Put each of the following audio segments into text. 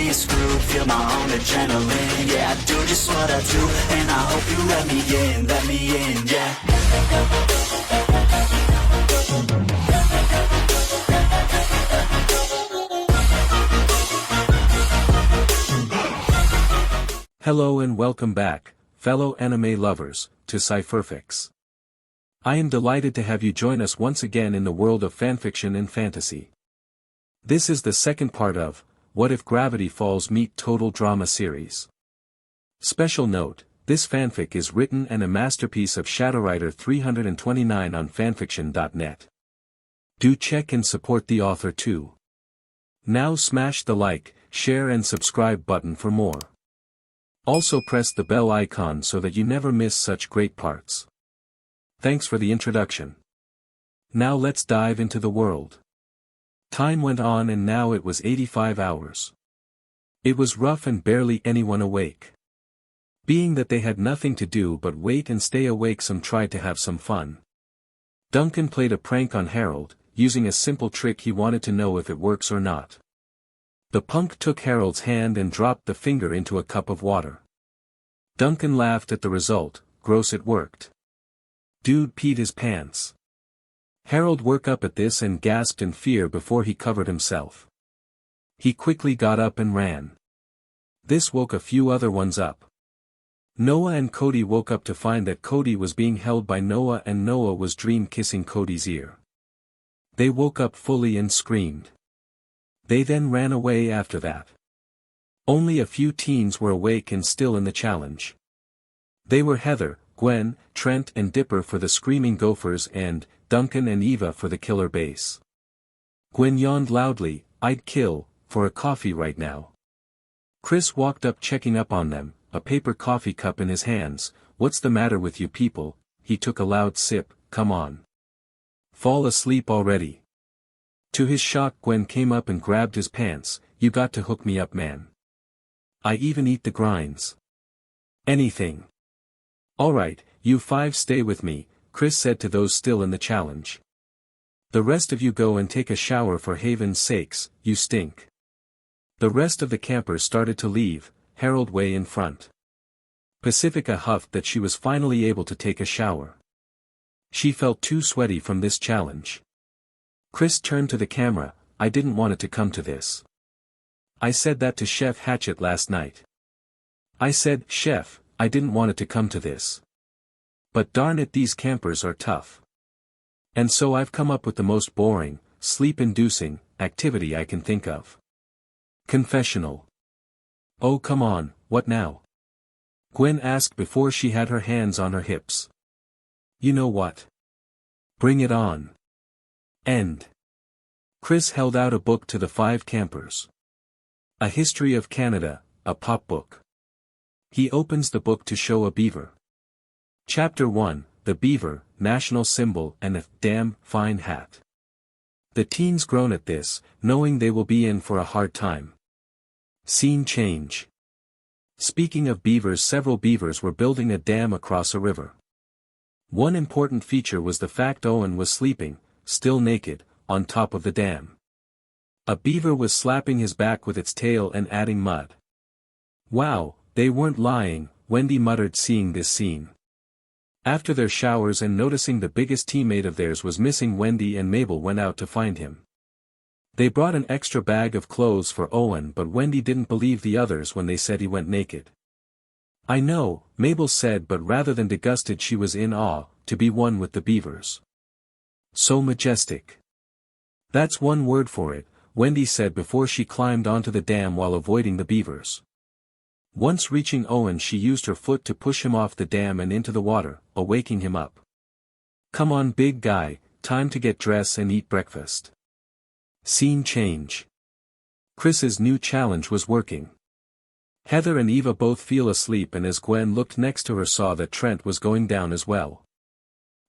be screwed, feel my own adrenaline. Yeah, I do just what I do, and I hope you let me in, yeah. Hello and welcome back, fellow anime lovers, to Cypherfics. I am delighted to have you join us once again in the world of fanfiction and fantasy. This is the second part of What If Gravityfalls Meet Total Drama series. Special note, this fanfic is written and a masterpiece of Shadowwriter 329 on FANFICTIONnet. Do check and support the author too. Now smash the like, share and subscribe button for more. Also press the bell icon so that you never miss such great parts. Thanks for the introduction. Now let's dive into the world. Time went on and now it was 85 hours. It was rough and barely anyone awake. Being that they had nothing to do but wait and stay awake, some tried to have some fun. Duncan played a prank on Harold, using a simple trick he wanted to know if it works or not. The punk took Harold's hand and dropped the finger into a cup of water. Duncan laughed at the result. Gross, it worked. Dude peed his pants. Harold woke up at this and gasped in fear before he covered himself. He quickly got up and ran. This woke a few other ones up. Noah and Cody woke up to find that Cody was being held by Noah and Noah was dream kissing Cody's ear. They woke up fully and screamed. They then ran away after that. Only a few teens were awake and still in the challenge. They were Heather, Gwen, Trent and Dipper for the Screaming Gophers and Duncan and Eva for the Killer Base. Gwen yawned loudly, "I'd kill for a coffee right now." Chris walked up checking up on them, a paper coffee cup in his hands. "What's the matter with you people?" He took a loud sip. "Come on. Fall asleep already." To his shock, Gwen came up and grabbed his pants. "You got to hook me up, man. I even eat the grinds. Anything." "Alright, you five stay with me," Chris said to those still in the challenge. "The rest of you go and take a shower for Haven's sakes, you stink." The rest of the campers started to leave, Harold way in front. Pacifica huffed that she was finally able to take a shower. She felt too sweaty from this challenge. Chris turned to the camera. "I didn't want it to come to this. I said that to Chef Hatchet last night. I said, Chef, I didn't want it to come to this. But darn it, these campers are tough. And so I've come up with the most boring, sleep-inducing, activity I can think of. Confessional." "Oh come on, what now?" Gwen asked before she had her hands on her hips. "You know what? Bring it on." End. Chris held out a book to the five campers. A History of Canada, a pop book. He opens the book to show a beaver. Chapter 1, The Beaver, National Symbol and a damn fine hat. The teens groan at this, knowing they will be in for a hard time. Scene change. Speaking of beavers, several beavers were building a dam across a river. One important feature was the fact Owen was sleeping, still naked, on top of the dam. A beaver was slapping his back with its tail and adding mud. "Wow, they weren't lying," Wendy muttered seeing this scene. After their showers and noticing the biggest teammate of theirs was missing, Wendy and Mabel went out to find him. They brought an extra bag of clothes for Owen, but Wendy didn't believe the others when they said he went naked. "I know," Mabel said, but rather than disgusted she was in awe, to be one with the beavers. "So majestic." "That's one word for it," Wendy said before she climbed onto the dam while avoiding the beavers. Once reaching Owen, she used her foot to push him off the dam and into the water, awaking him up. "Come on big guy, time to get dressed and eat breakfast." Scene change. Chris's new challenge was working. Heather and Eva both fell asleep, and as Gwen looked next to her saw that Trent was going down as well.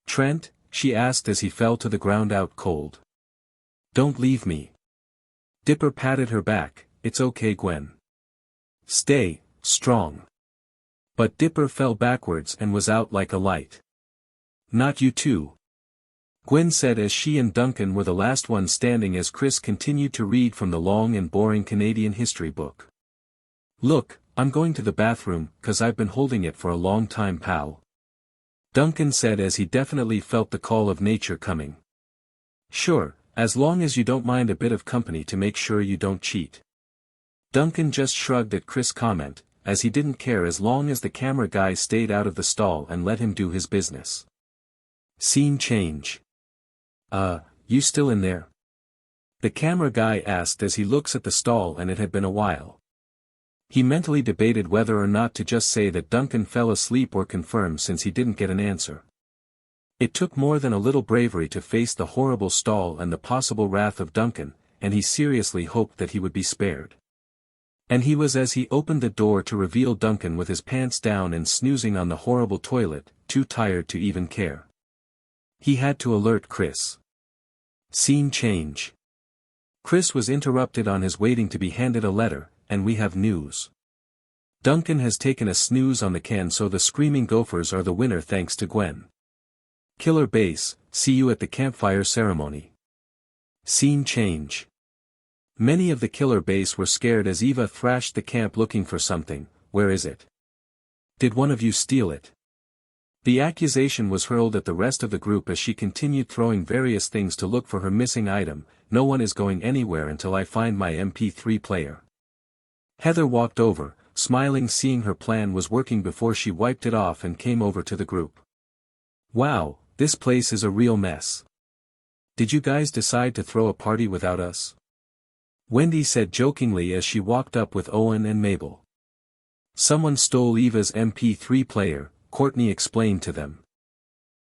"Trent?" she asked as he fell to the ground out cold. "Don't leave me." Dipper patted her back. "It's okay, Gwen. Stay strong." But Dipper fell backwards and was out like a light. "Not you too," Gwen said as she and Duncan were the last ones standing as Chris continued to read from the long and boring Canadian history book. Look, I'm going to the bathroom, 'cause I've been holding it for a long time, pal. Duncan said as he definitely felt the call of nature coming. Sure, as long as you don't mind a bit of company to make sure you don't cheat. Duncan just shrugged at Chris' comment, as he didn't care as long as the camera guy stayed out of the stall and let him do his business. Scene change. You still in there? The camera guy asked as he looks at the stall, and it had been a while. He mentally debated whether or not to just say that Duncan fell asleep or confirm since he didn't get an answer. It took more than a little bravery to face the horrible stall and the possible wrath of Duncan, and he seriously hoped that he would be spared. And he was as he opened the door to reveal Duncan with his pants down and snoozing on the horrible toilet, too tired to even care. He had to alert Chris. Scene change. Chris was interrupted on his waiting to be handed a letter, and we have news. Duncan has taken a snooze on the can, so the Screaming Gophers are the winner thanks to Gwen. Killer Base, see you at the campfire ceremony. Scene change. Many of the Killer Base were scared as Eva thrashed the camp looking for something. Where is it? Did one of you steal it? The accusation was hurled at the rest of the group as she continued throwing various things to look for her missing item. No one is going anywhere until I find my MP3 player. Heather walked over, smiling, seeing her plan was working before she wiped it off and came over to the group. Wow, this place is a real mess. Did you guys decide to throw a party without us? Wendy said jokingly as she walked up with Owen and Mabel. Someone stole Eva's MP3 player, Courtney explained to them.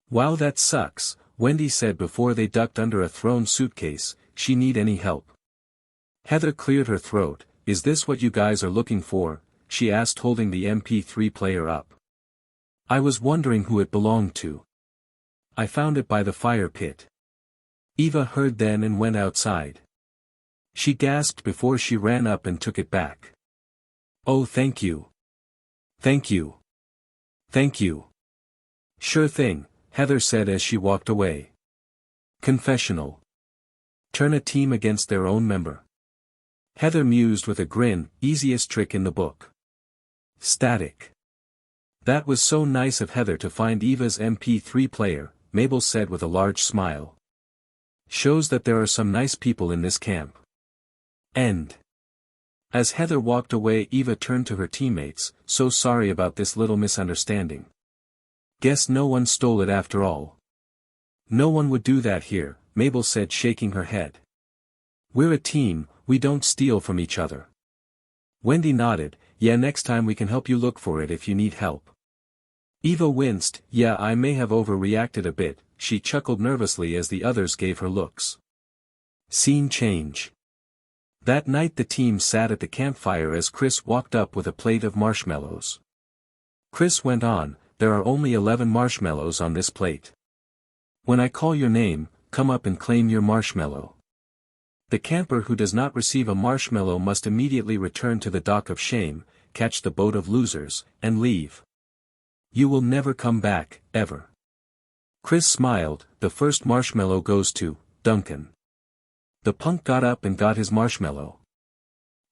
Wow, that sucks, Wendy said before they ducked under a thrown suitcase. She need any help? Heather cleared her throat. Is this what you guys are looking for? She asked, holding the MP3 player up. I was wondering who it belonged to. I found it by the fire pit. Eva heard then and went outside. She gasped before she ran up and took it back. Oh, thank you. Thank you. Thank you. Sure thing, Heather said as she walked away. Confessional. Turn a team against their own member. Heather mused with a grin, easiest trick in the book. Static. That was so nice of Heather to find Eva's MP3 player, Mabel said with a large smile. Shows that there are some nice people in this camp. End. As Heather walked away, Eva turned to her teammates. So sorry about this little misunderstanding. Guess no one stole it after all. No one would do that here, Mabel said, shaking her head. We're a team, we don't steal from each other. Wendy nodded. Yeah, next time we can help you look for it if you need help. Eva winced. Yeah, I may have overreacted a bit, she chuckled nervously as the others gave her looks. Scene change. That night the team sat at the campfire as Chris walked up with a plate of marshmallows. Chris went on, there are only 11 marshmallows on this plate. When I call your name, come up and claim your marshmallow. The camper who does not receive a marshmallow must immediately return to the dock of shame, catch the boat of losers, and leave. You will never come back, ever. Chris smiled. The first marshmallow goes to Duncan. The punk got up and got his marshmallow.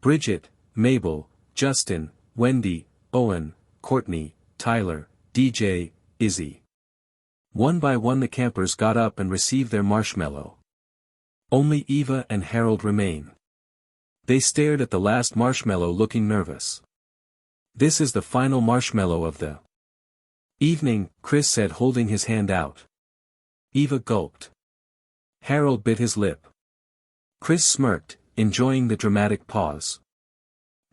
Bridget, Mabel, Justin, Wendy, Owen, Courtney, Tyler, DJ, Izzy. One by one the campers got up and received their marshmallow. Only Eva and Harold remain. They stared at the last marshmallow looking nervous. This is the final marshmallow of the evening, Chris said, holding his hand out. Eva gulped. Harold bit his lip. Chris smirked, enjoying the dramatic pause.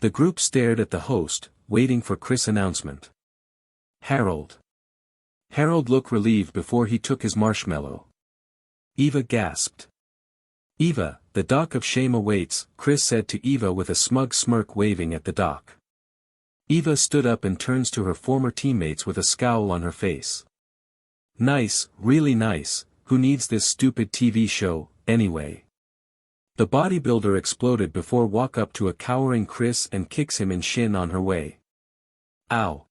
The group stared at the host, waiting for Chris' announcement. Harold. Harold looked relieved before he took his marshmallow. Eva gasped. Eva, the dock of shame awaits, Chris said to Eva with a smug smirk, waving at the dock. Eva stood up and turns to her former teammates with a scowl on her face. Nice, really nice, who needs this stupid TV show, anyway? The bodybuilder exploded before walk up to a cowering Chris and kicks him in shin on her way. Ow.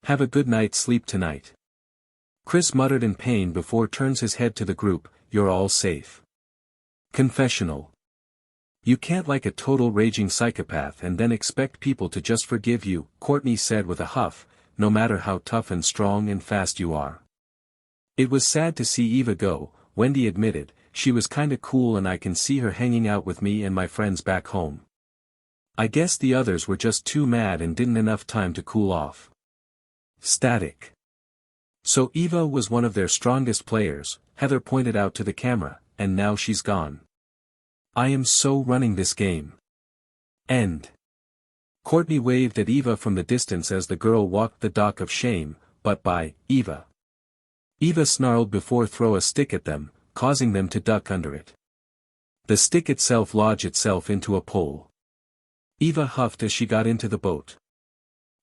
Have a good night's sleep tonight. Chris muttered in pain before turns his head to the group. You're all safe. Confessional. You can't like a total raging psychopath and then expect people to just forgive you, Courtney said with a huff, no matter how tough and strong and fast you are. It was sad to see Eva go, Wendy admitted. She was kinda cool and I can see her hanging out with me and my friends back home. I guess the others were just too mad and didn't enough time to cool off. Static. So Eva was one of their strongest players, Heather pointed out to the camera, and now she's gone. I am so running this game. End. Courtney waved at Eva from the distance as the girl walked the dock of shame, but bye, Eva. Eva snarled before throw a stick at them, causing them to duck under it. The stick itself lodged itself into a pole. Eva huffed as she got into the boat.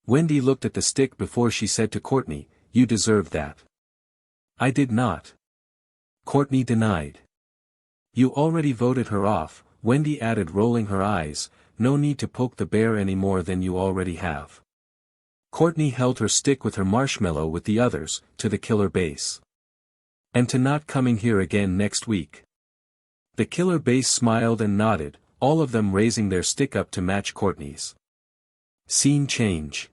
Wendy looked at the stick before she said to Courtney, "You deserved that." "I did not." Courtney denied. "You already voted her off," Wendy added, rolling her eyes. "No need to poke the bear any more than you already have." Courtney held her stick with her marshmallow with the others, to the killer base. "And to not coming here again next week." The killer base smiled and nodded, all of them raising their stick up to match Courtney's. Scene change.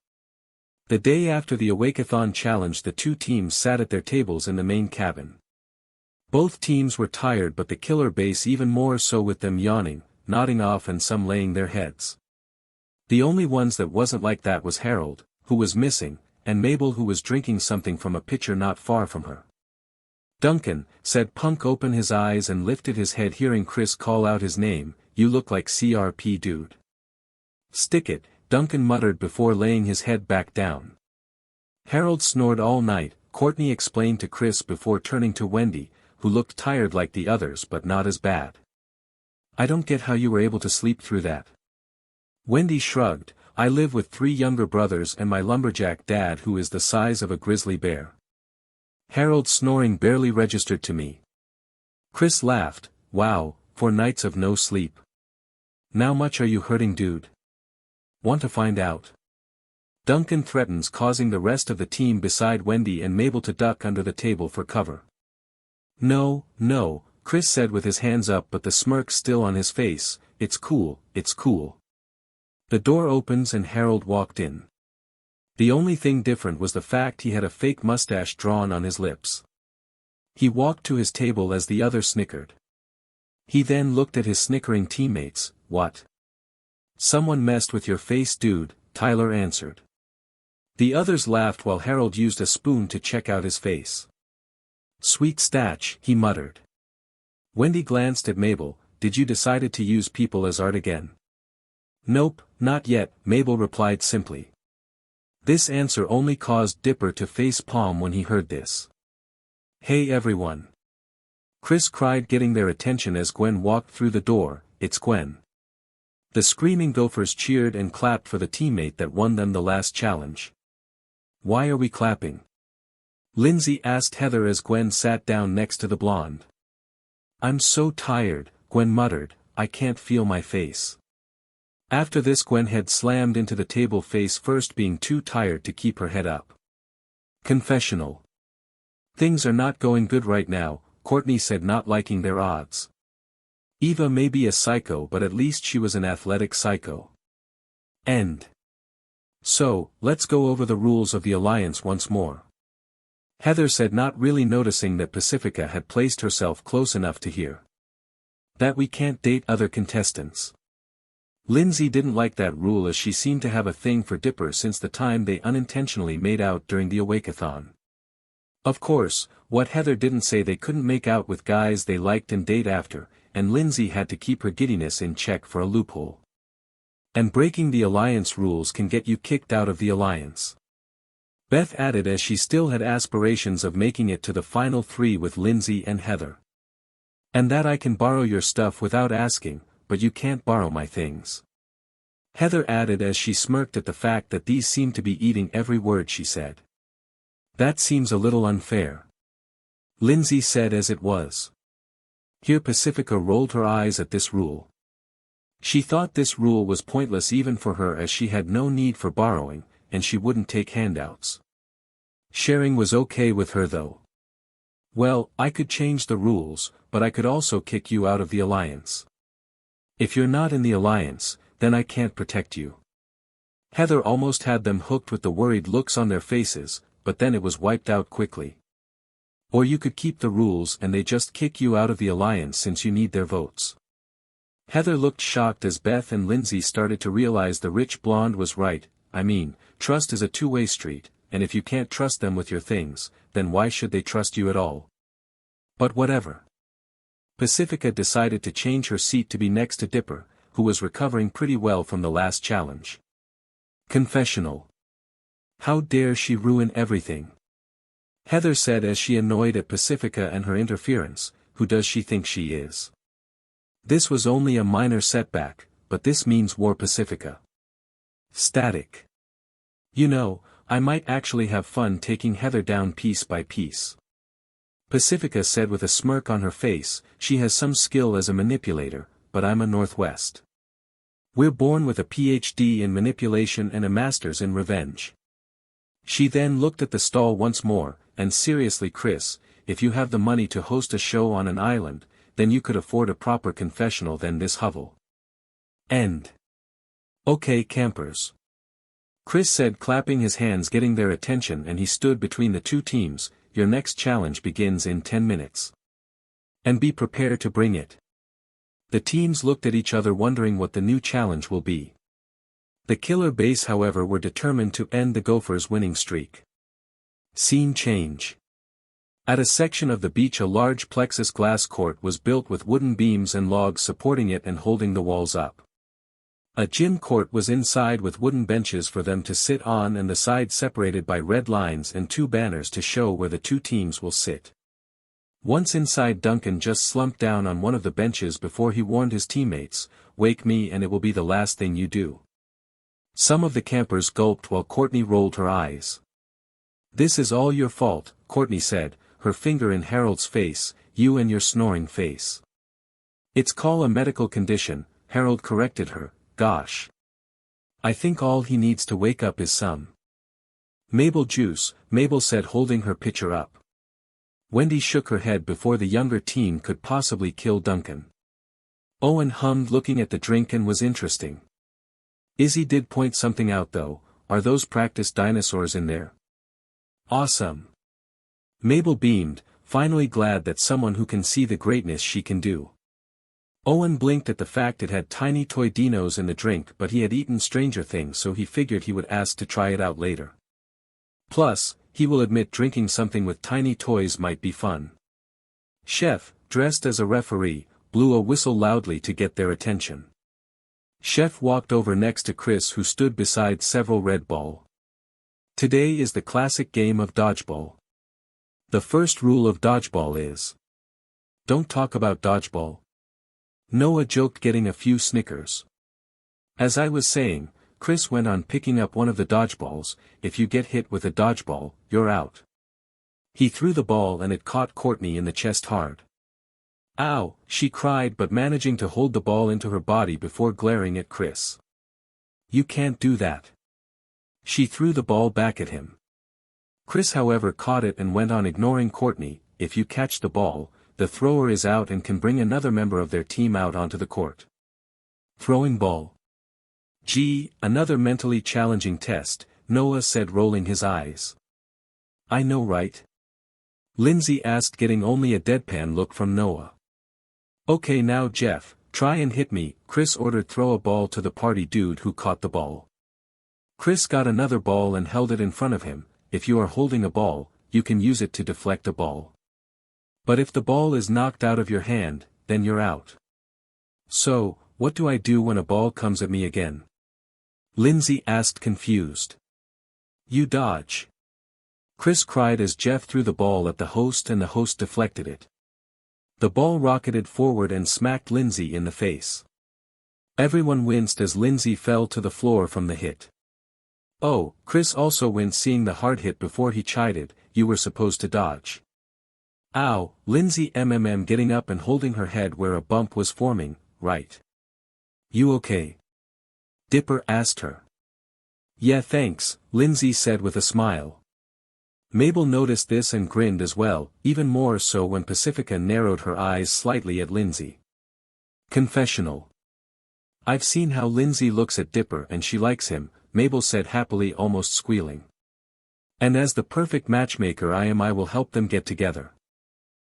The day after the Awakeathon challenge, the two teams sat at their tables in the main cabin. Both teams were tired, but the killer base even more so, with them yawning, nodding off and some laying their heads. The only ones that wasn't like that was Harold, who was missing, and Mabel, who was drinking something from a pitcher not far from her. "Duncan," said Punk, opened his eyes and lifted his head hearing Chris call out his name, "You look like CRP, dude." "Stick it," Duncan muttered before laying his head back down. "Harold snored all night," Courtney explained to Chris before turning to Wendy, who looked tired like the others but not as bad. "I don't get how you were able to sleep through that." Wendy shrugged. "I live with 3 younger brothers and my lumberjack dad, who is the size of a grizzly bear. Harold's snoring barely registered to me." Chris laughed. "Wow, 4 nights of no sleep. Now much are you hurting, dude? Want to find out?" Duncan threatens, causing the rest of the team beside Wendy and Mabel to duck under the table for cover. "No, no," Chris said with his hands up but the smirk still on his face. It's cool, it's cool." The door opens and Harold walked in. The only thing different was the fact he had a fake mustache drawn on his lips. He walked to his table as the other snickered. He then looked at his snickering teammates. "What? Someone messed with your face, dude," Tyler answered. The others laughed while Harold used a spoon to check out his face. "Sweet statch," he muttered. Wendy glanced at Mabel. "Did you decided to use people as art again?" "Nope, not yet," Mabel replied simply. This answer only caused Dipper to face palm when he heard this. "Hey everyone!" Chris cried, getting their attention as Gwen walked through the door. "It's Gwen." The screaming Gophers cheered and clapped for the teammate that won them the last challenge. "Why are we clapping?" Lindsay asked Heather as Gwen sat down next to the blonde. "I'm so tired," Gwen muttered, "I can't feel my face." After this, Gwen had slammed into the table face first, being too tired to keep her head up. Confessional. "Things are not going good right now," Courtney said, not liking their odds. "Eva may be a psycho, but at least she was an athletic psycho." End. "So, let's go over the rules of the alliance once more," Heather said, not really noticing that Pacifica had placed herself close enough to hear. "That we can't date other contestants." Lindsay didn't like that rule, as she seemed to have a thing for Dipper since the time they unintentionally made out during the Awakeathon. Of course, what Heather didn't say, they couldn't make out with guys they liked and date after, and Lindsay had to keep her giddiness in check for a loophole. And breaking the alliance rules can get you kicked out of the alliance, Beth added, as she still had aspirations of making it to the final 3 with Lindsay and Heather. "And that I can borrow your stuff without asking, but you can't borrow my things," Heather added as she smirked at the fact that these seemed to be eating every word she said. "That seems a little unfair," Lindsay said as it was. Here Pacifica rolled her eyes at this rule. She thought this rule was pointless even for her, as she had no need for borrowing, and she wouldn't take handouts. Sharing was okay with her though. "Well, I could change the rules, but I could also kick you out of the alliance." If you're not in the alliance, then I can't protect you. Heather almost had them hooked with the worried looks on their faces, but then it was wiped out quickly. Or you could keep the rules and they just kick you out of the alliance since you need their votes. Heather looked shocked as Beth and Lindsay started to realize the rich blonde was right. I mean, trust is a two-way street, and if you can't trust them with your things, then why should they trust you at all? But whatever. Pacifica decided to change her seat to be next to Dipper, who was recovering pretty well from the last challenge. Confessional. How dare she ruin everything? Heather said as she annoyed at Pacifica and her interference. Who does she think she is? This was only a minor setback, but this means war. Pacifica. Static. You know, I might actually have fun taking Heather down piece by piece. Pacifica said with a smirk on her face. She has some skill as a manipulator, but I'm a Northwest. We're born with a PhD in manipulation and a master's in revenge. She then looked at the stall once more, and seriously Chris, if you have the money to host a show on an island, then you could afford a proper confessional than this hovel. End. Okay campers. Chris said, clapping his hands, getting their attention, and he stood between the two teams. Your next challenge begins in 10 minutes. And be prepared to bring it. The teams looked at each other wondering what the new challenge will be. The Killer Base however were determined to end the Gophers' winning streak. Scene change. At a section of the beach a large plexiglass court was built with wooden beams and logs supporting it and holding the walls up. A gym court was inside with wooden benches for them to sit on and the sides separated by red lines and two banners to show where the two teams will sit. Once inside, Duncan just slumped down on one of the benches before he warned his teammates, "Wake me and it will be the last thing you do." Some of the campers gulped while Courtney rolled her eyes. "This is all your fault," Courtney said, her finger in Harold's face, "you and your snoring face." "It's called a medical condition," Harold corrected her. "Gosh. I think all he needs to wake up is some Mabel juice," Mabel said, holding her pitcher up. Wendy shook her head before the younger team could possibly kill Duncan. Owen hummed, looking at the drink, and was interesting. Izzy did point something out though. "Are those practice dinosaurs in there?" "Awesome." Mabel beamed, finally glad that someone who can see the greatness she can do. Owen blinked at the fact it had tiny toy dinos in the drink, but he had eaten Stranger Things, so he figured he would ask to try it out later. Plus, he will admit drinking something with tiny toys might be fun. Chef, dressed as a referee, blew a whistle loudly to get their attention. Chef walked over next to Chris, who stood beside several Red Ball. Today is the classic game of dodgeball. The first rule of dodgeball is, don't talk about dodgeball. Noah joked, getting a few snickers. As I was saying, Chris went on, picking up one of the dodgeballs. "If you get hit with a dodgeball, you're out." He threw the ball and it caught Courtney in the chest hard. "Ow," she cried, but managing to hold the ball into her body before glaring at Chris. "You can't do that." She threw the ball back at him. Chris however caught it and went on, ignoring Courtney. "If you catch the ball, the thrower is out and can bring another member of their team out onto the court." Throwing ball. "Gee, another mentally challenging test," Noah said, rolling his eyes. "I know, right?" Lindsay asked, getting only a deadpan look from Noah. "Okay, now Jeff, try and hit me," Chris ordered. "Throw a ball to the party dude," who caught the ball. Chris got another ball and held it in front of him. "If you are holding a ball, you can use it to deflect a ball. But if the ball is knocked out of your hand, then you're out." "So, what do I do when a ball comes at me again?" Lindsay asked, confused. "You dodge," Chris cried as Jeff threw the ball at the host and the host deflected it. The ball rocketed forward and smacked Lindsay in the face. Everyone winced as Lindsay fell to the floor from the hit. "Oh," Chris also winced, seeing the hard hit before he chided, "You were supposed to dodge." "Ow," Lindsay getting up and holding her head where a bump was forming. "Right. You okay?" Dipper asked her. "Yeah, thanks," Lindsay said with a smile. Mabel noticed this and grinned as well, even more so when Pacifica narrowed her eyes slightly at Lindsay. Confessional. I've seen how Lindsay looks at Dipper and she likes him, Mabel said happily, almost squealing. And as the perfect matchmaker I will help them get together.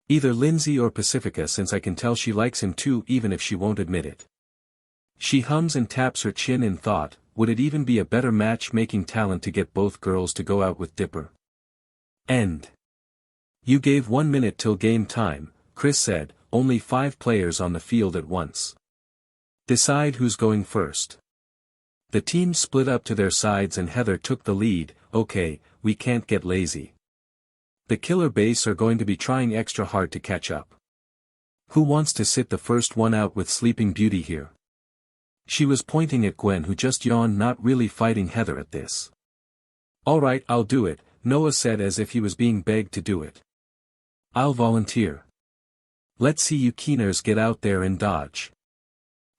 Either Lindsay or Pacifica, since I can tell she likes him too even if she won't admit it. She hums and taps her chin in thought, would it even be a better matchmaking talent to get both girls to go out with Dipper? End. You gave 1 minute till game time, Chris said, only 5 players on the field at once. Decide who's going first. The team split up to their sides and Heather took the lead. Okay, we can't get lazy. The killer base are going to be trying extra hard to catch up. Who wants to sit the first one out with Sleeping Beauty here? She was pointing at Gwen, who just yawned, not really fighting Heather at this. Alright, I'll do it, Noah said as if he was being begged to do it. I'll volunteer. Let's see you keeners get out there and dodge.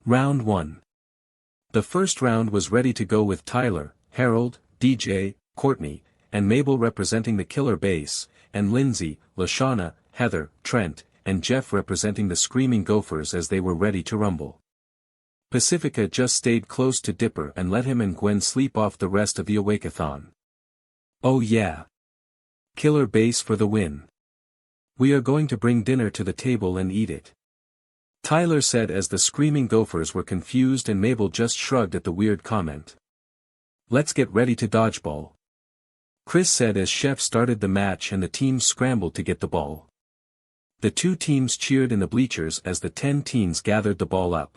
Round 1. The first round was ready to go with Tyler, Harold, DJ, Courtney, and Mabel representing the killer base, and Lindsay, Lashana, Heather, Trent, and Jeff representing the Screaming Gophers as they were ready to rumble. Pacifica just stayed close to Dipper and let him and Gwen sleep off the rest of the Awakeathon. Oh yeah. Killer base for the win. We are going to bring dinner to the table and eat it. Tyler said as the Screaming Gophers were confused and Mabel just shrugged at the weird comment. Let's get ready to dodgeball. Chris said as Chef started the match and the teams scrambled to get the ball. The 2 teams cheered in the bleachers as the 10 teens gathered the ball up.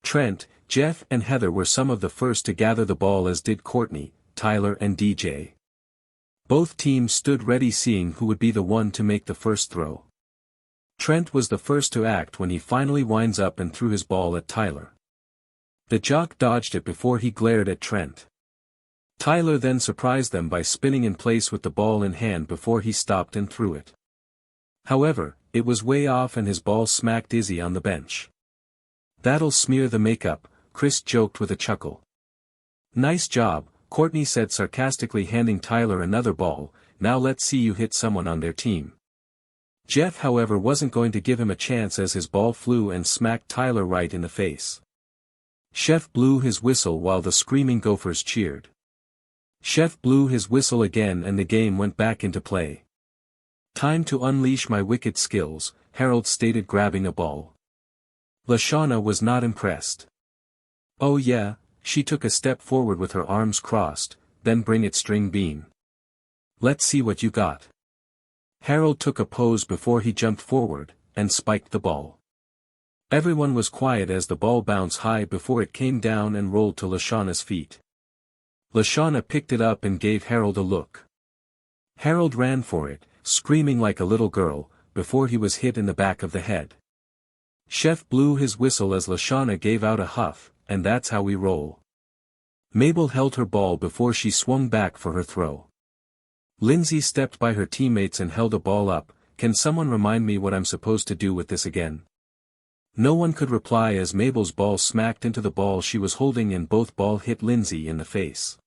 Trent, Jeff and Heather were some of the first to gather the ball, as did Courtney, Tyler and DJ. Both teams stood ready, seeing who would be the one to make the first throw. Trent was the first to act when he finally winds up and threw his ball at Tyler. The jock dodged it before he glared at Trent. Tyler then surprised them by spinning in place with the ball in hand before he stopped and threw it. However, it was way off and his ball smacked Izzy on the bench. That'll smear the makeup, Chris joked with a chuckle. Nice job, Courtney said sarcastically, handing Tyler another ball. Now let's see you hit someone on their team. Jeff, however, wasn't going to give him a chance as his ball flew and smacked Tyler right in the face. Chef blew his whistle while the Screaming Gophers cheered. Chef blew his whistle again and the game went back into play. Time to unleash my wicked skills, Harold stated, grabbing a ball. Lashana was not impressed. Oh yeah, she took a step forward with her arms crossed, then bring it, string bean. Let's see what you got. Harold took a pose before he jumped forward, and spiked the ball. Everyone was quiet as the ball bounced high before it came down and rolled to Lashana's feet. Lashana picked it up and gave Harold a look. Harold ran for it, screaming like a little girl, before he was hit in the back of the head. Chef blew his whistle as Lashana gave out a huff, and that's how we roll. Mabel held her ball before she swung back for her throw. Lindsay stepped by her teammates and held a ball up. Can someone remind me what I'm supposed to do with this again? No one could reply as Mabel's ball smacked into the ball she was holding and both ball hit Lindsay in the face.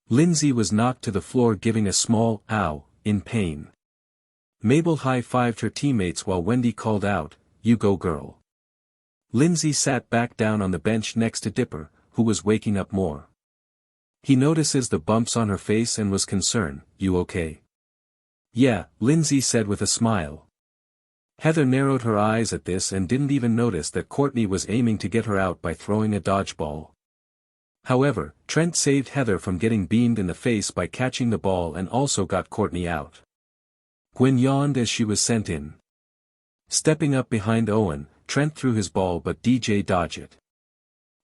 Lindsay was knocked to the floor, giving a small ow in pain. Mabel high-fived her teammates while Wendy called out, "You go girl." Lindsay sat back down on the bench next to Dipper, who was waking up more. He notices the bumps on her face and was concerned. You okay? Yeah, Lindsay said with a smile. Heather narrowed her eyes at this and didn't even notice that Courtney was aiming to get her out by throwing a dodgeball. However, Trent saved Heather from getting beamed in the face by catching the ball and also got Courtney out. Gwen yawned as she was sent in. Stepping up behind Owen, Trent threw his ball but DJ dodged it.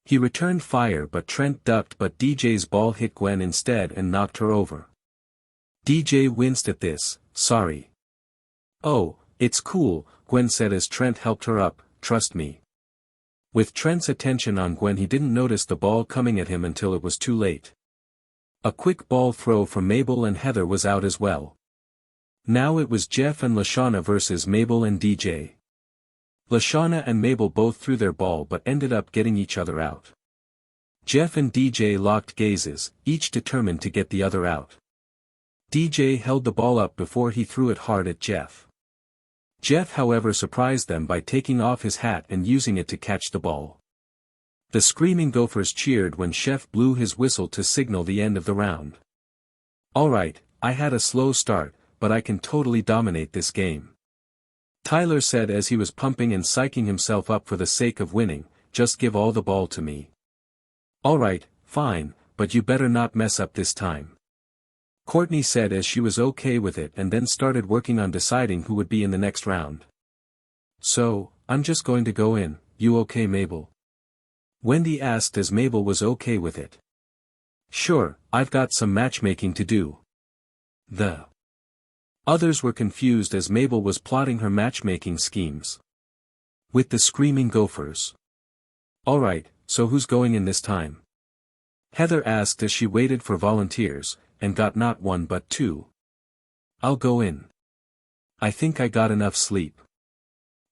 He returned fire but Trent ducked, but DJ's ball hit Gwen instead and knocked her over. DJ winced at this. Sorry. Oh, it's cool, Gwen said as Trent helped her up, trust me. With Trent's attention on Gwen, he didn't notice the ball coming at him until it was too late. A quick ball throw from Mabel and Heather was out as well. Now it was Jeff and Lashana versus Mabel and DJ. Lashana and Mabel both threw their ball but ended up getting each other out. Jeff and DJ locked gazes, each determined to get the other out. DJ held the ball up before he threw it hard at Jeff. Jeff, however, surprised them by taking off his hat and using it to catch the ball. The screaming gophers cheered when Chef blew his whistle to signal the end of the round. "Alright, I had a slow start, but I can totally dominate this game," Tyler said as he was pumping and psyching himself up for the sake of winning. "Just give all the ball to me." "Alright, fine, but you better not mess up this time," Courtney said as she was okay with it and then started working on deciding who would be in the next round. "So, I'm just going to go in, you okay Mabel?" Wendy asked as Mabel was okay with it. "Sure, I've got some matchmaking to do." The others were confused as Mabel was plotting her matchmaking schemes with the screaming gophers. "Alright, so who's going in this time?" Heather asked as she waited for volunteers, and got not one but two. "I'll go in. I think I got enough sleep,"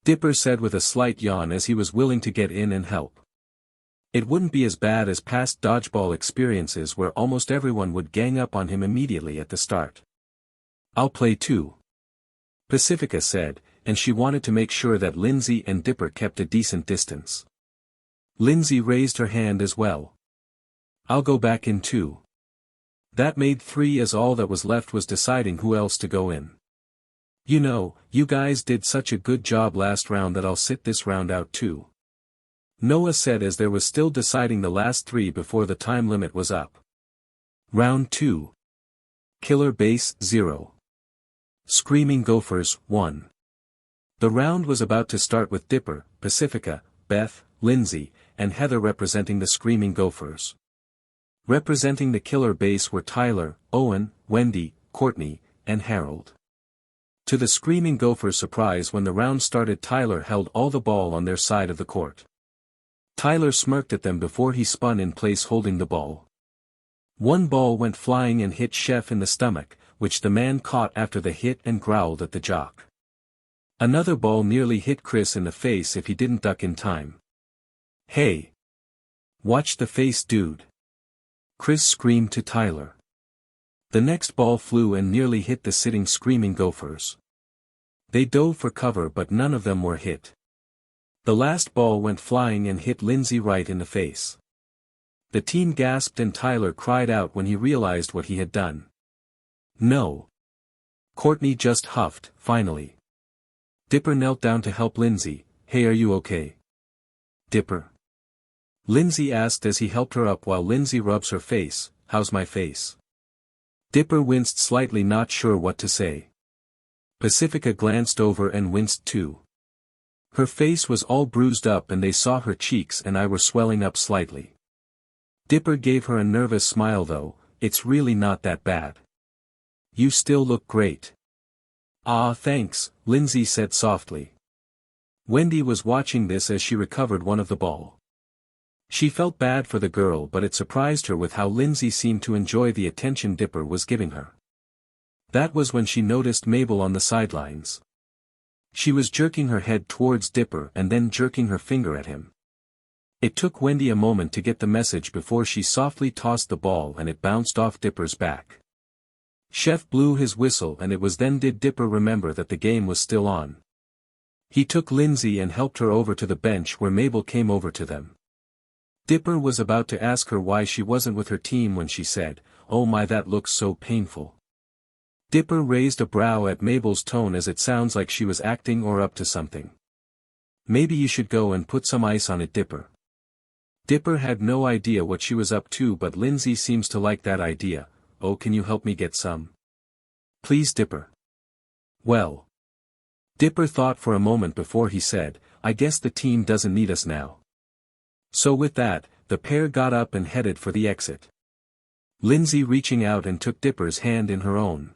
Dipper said with a slight yawn as he was willing to get in and help. It wouldn't be as bad as past dodgeball experiences where almost everyone would gang up on him immediately at the start. "I'll play too," Pacifica said, and she wanted to make sure that Lindsay and Dipper kept a decent distance. Lindsay raised her hand as well. "I'll go back in too." That made 3 as all that was left was deciding who else to go in. "You know, you guys did such a good job last round that I'll sit this round out too," Noah said as there was still deciding the last 3 before the time limit was up. Round 2. Killer Base 0. Screaming Gophers 1. The round was about to start with Dipper, Pacifica, Beth, Lindsay, and Heather representing the Screaming Gophers. Representing the Killer Base were Tyler, Owen, Wendy, Courtney, and Harold. To the Screaming Gophers' surprise when the round started, Tyler held all the ball on their side of the court. Tyler smirked at them before he spun in place holding the ball. One ball went flying and hit Chef in the stomach, which the man caught after the hit and growled at the jock. Another ball nearly hit Chris in the face if he didn't duck in time. "Hey! Watch the face, dude!" Chris screamed to Tyler. The next ball flew and nearly hit the sitting Screaming Gophers. They dove for cover but none of them were hit. The last ball went flying and hit Lindsay right in the face. The team gasped and Tyler cried out when he realized what he had done. "No." Courtney just huffed, finally. Dipper knelt down to help Lindsay. "Hey, are you okay, Dipper?" Lindsay asked as he helped her up while Lindsay rubs her face. "How's my face?" Dipper winced slightly, not sure what to say. Pacifica glanced over and winced too. Her face was all bruised up and they saw her cheeks and eye were swelling up slightly. Dipper gave her a nervous smile though. "It's really not that bad. You still look great." "Ah, thanks," Lindsay said softly. Wendy was watching this as she recovered one of the ball. She felt bad for the girl but it surprised her with how Lindsay seemed to enjoy the attention Dipper was giving her. That was when she noticed Mabel on the sidelines. She was jerking her head towards Dipper and then jerking her finger at him. It took Wendy a moment to get the message before she softly tossed the ball and it bounced off Dipper's back. Chef blew his whistle and it was then did Dipper remember that the game was still on. He took Lindsay and helped her over to the bench where Mabel came over to them. Dipper was about to ask her why she wasn't with her team when she said, "Oh my, that looks so painful." Dipper raised a brow at Mabel's tone as it sounds like she was acting or up to something. "Maybe you should go and put some ice on it, Dipper." Dipper had no idea what she was up to but Lindsay seems to like that idea. "Oh, can you help me get some? Please, Dipper." "Well." Dipper thought for a moment before he said, "I guess the team doesn't need us now." So with that, the pair got up and headed for the exit. Lindsay reaching out and took Dipper's hand in her own.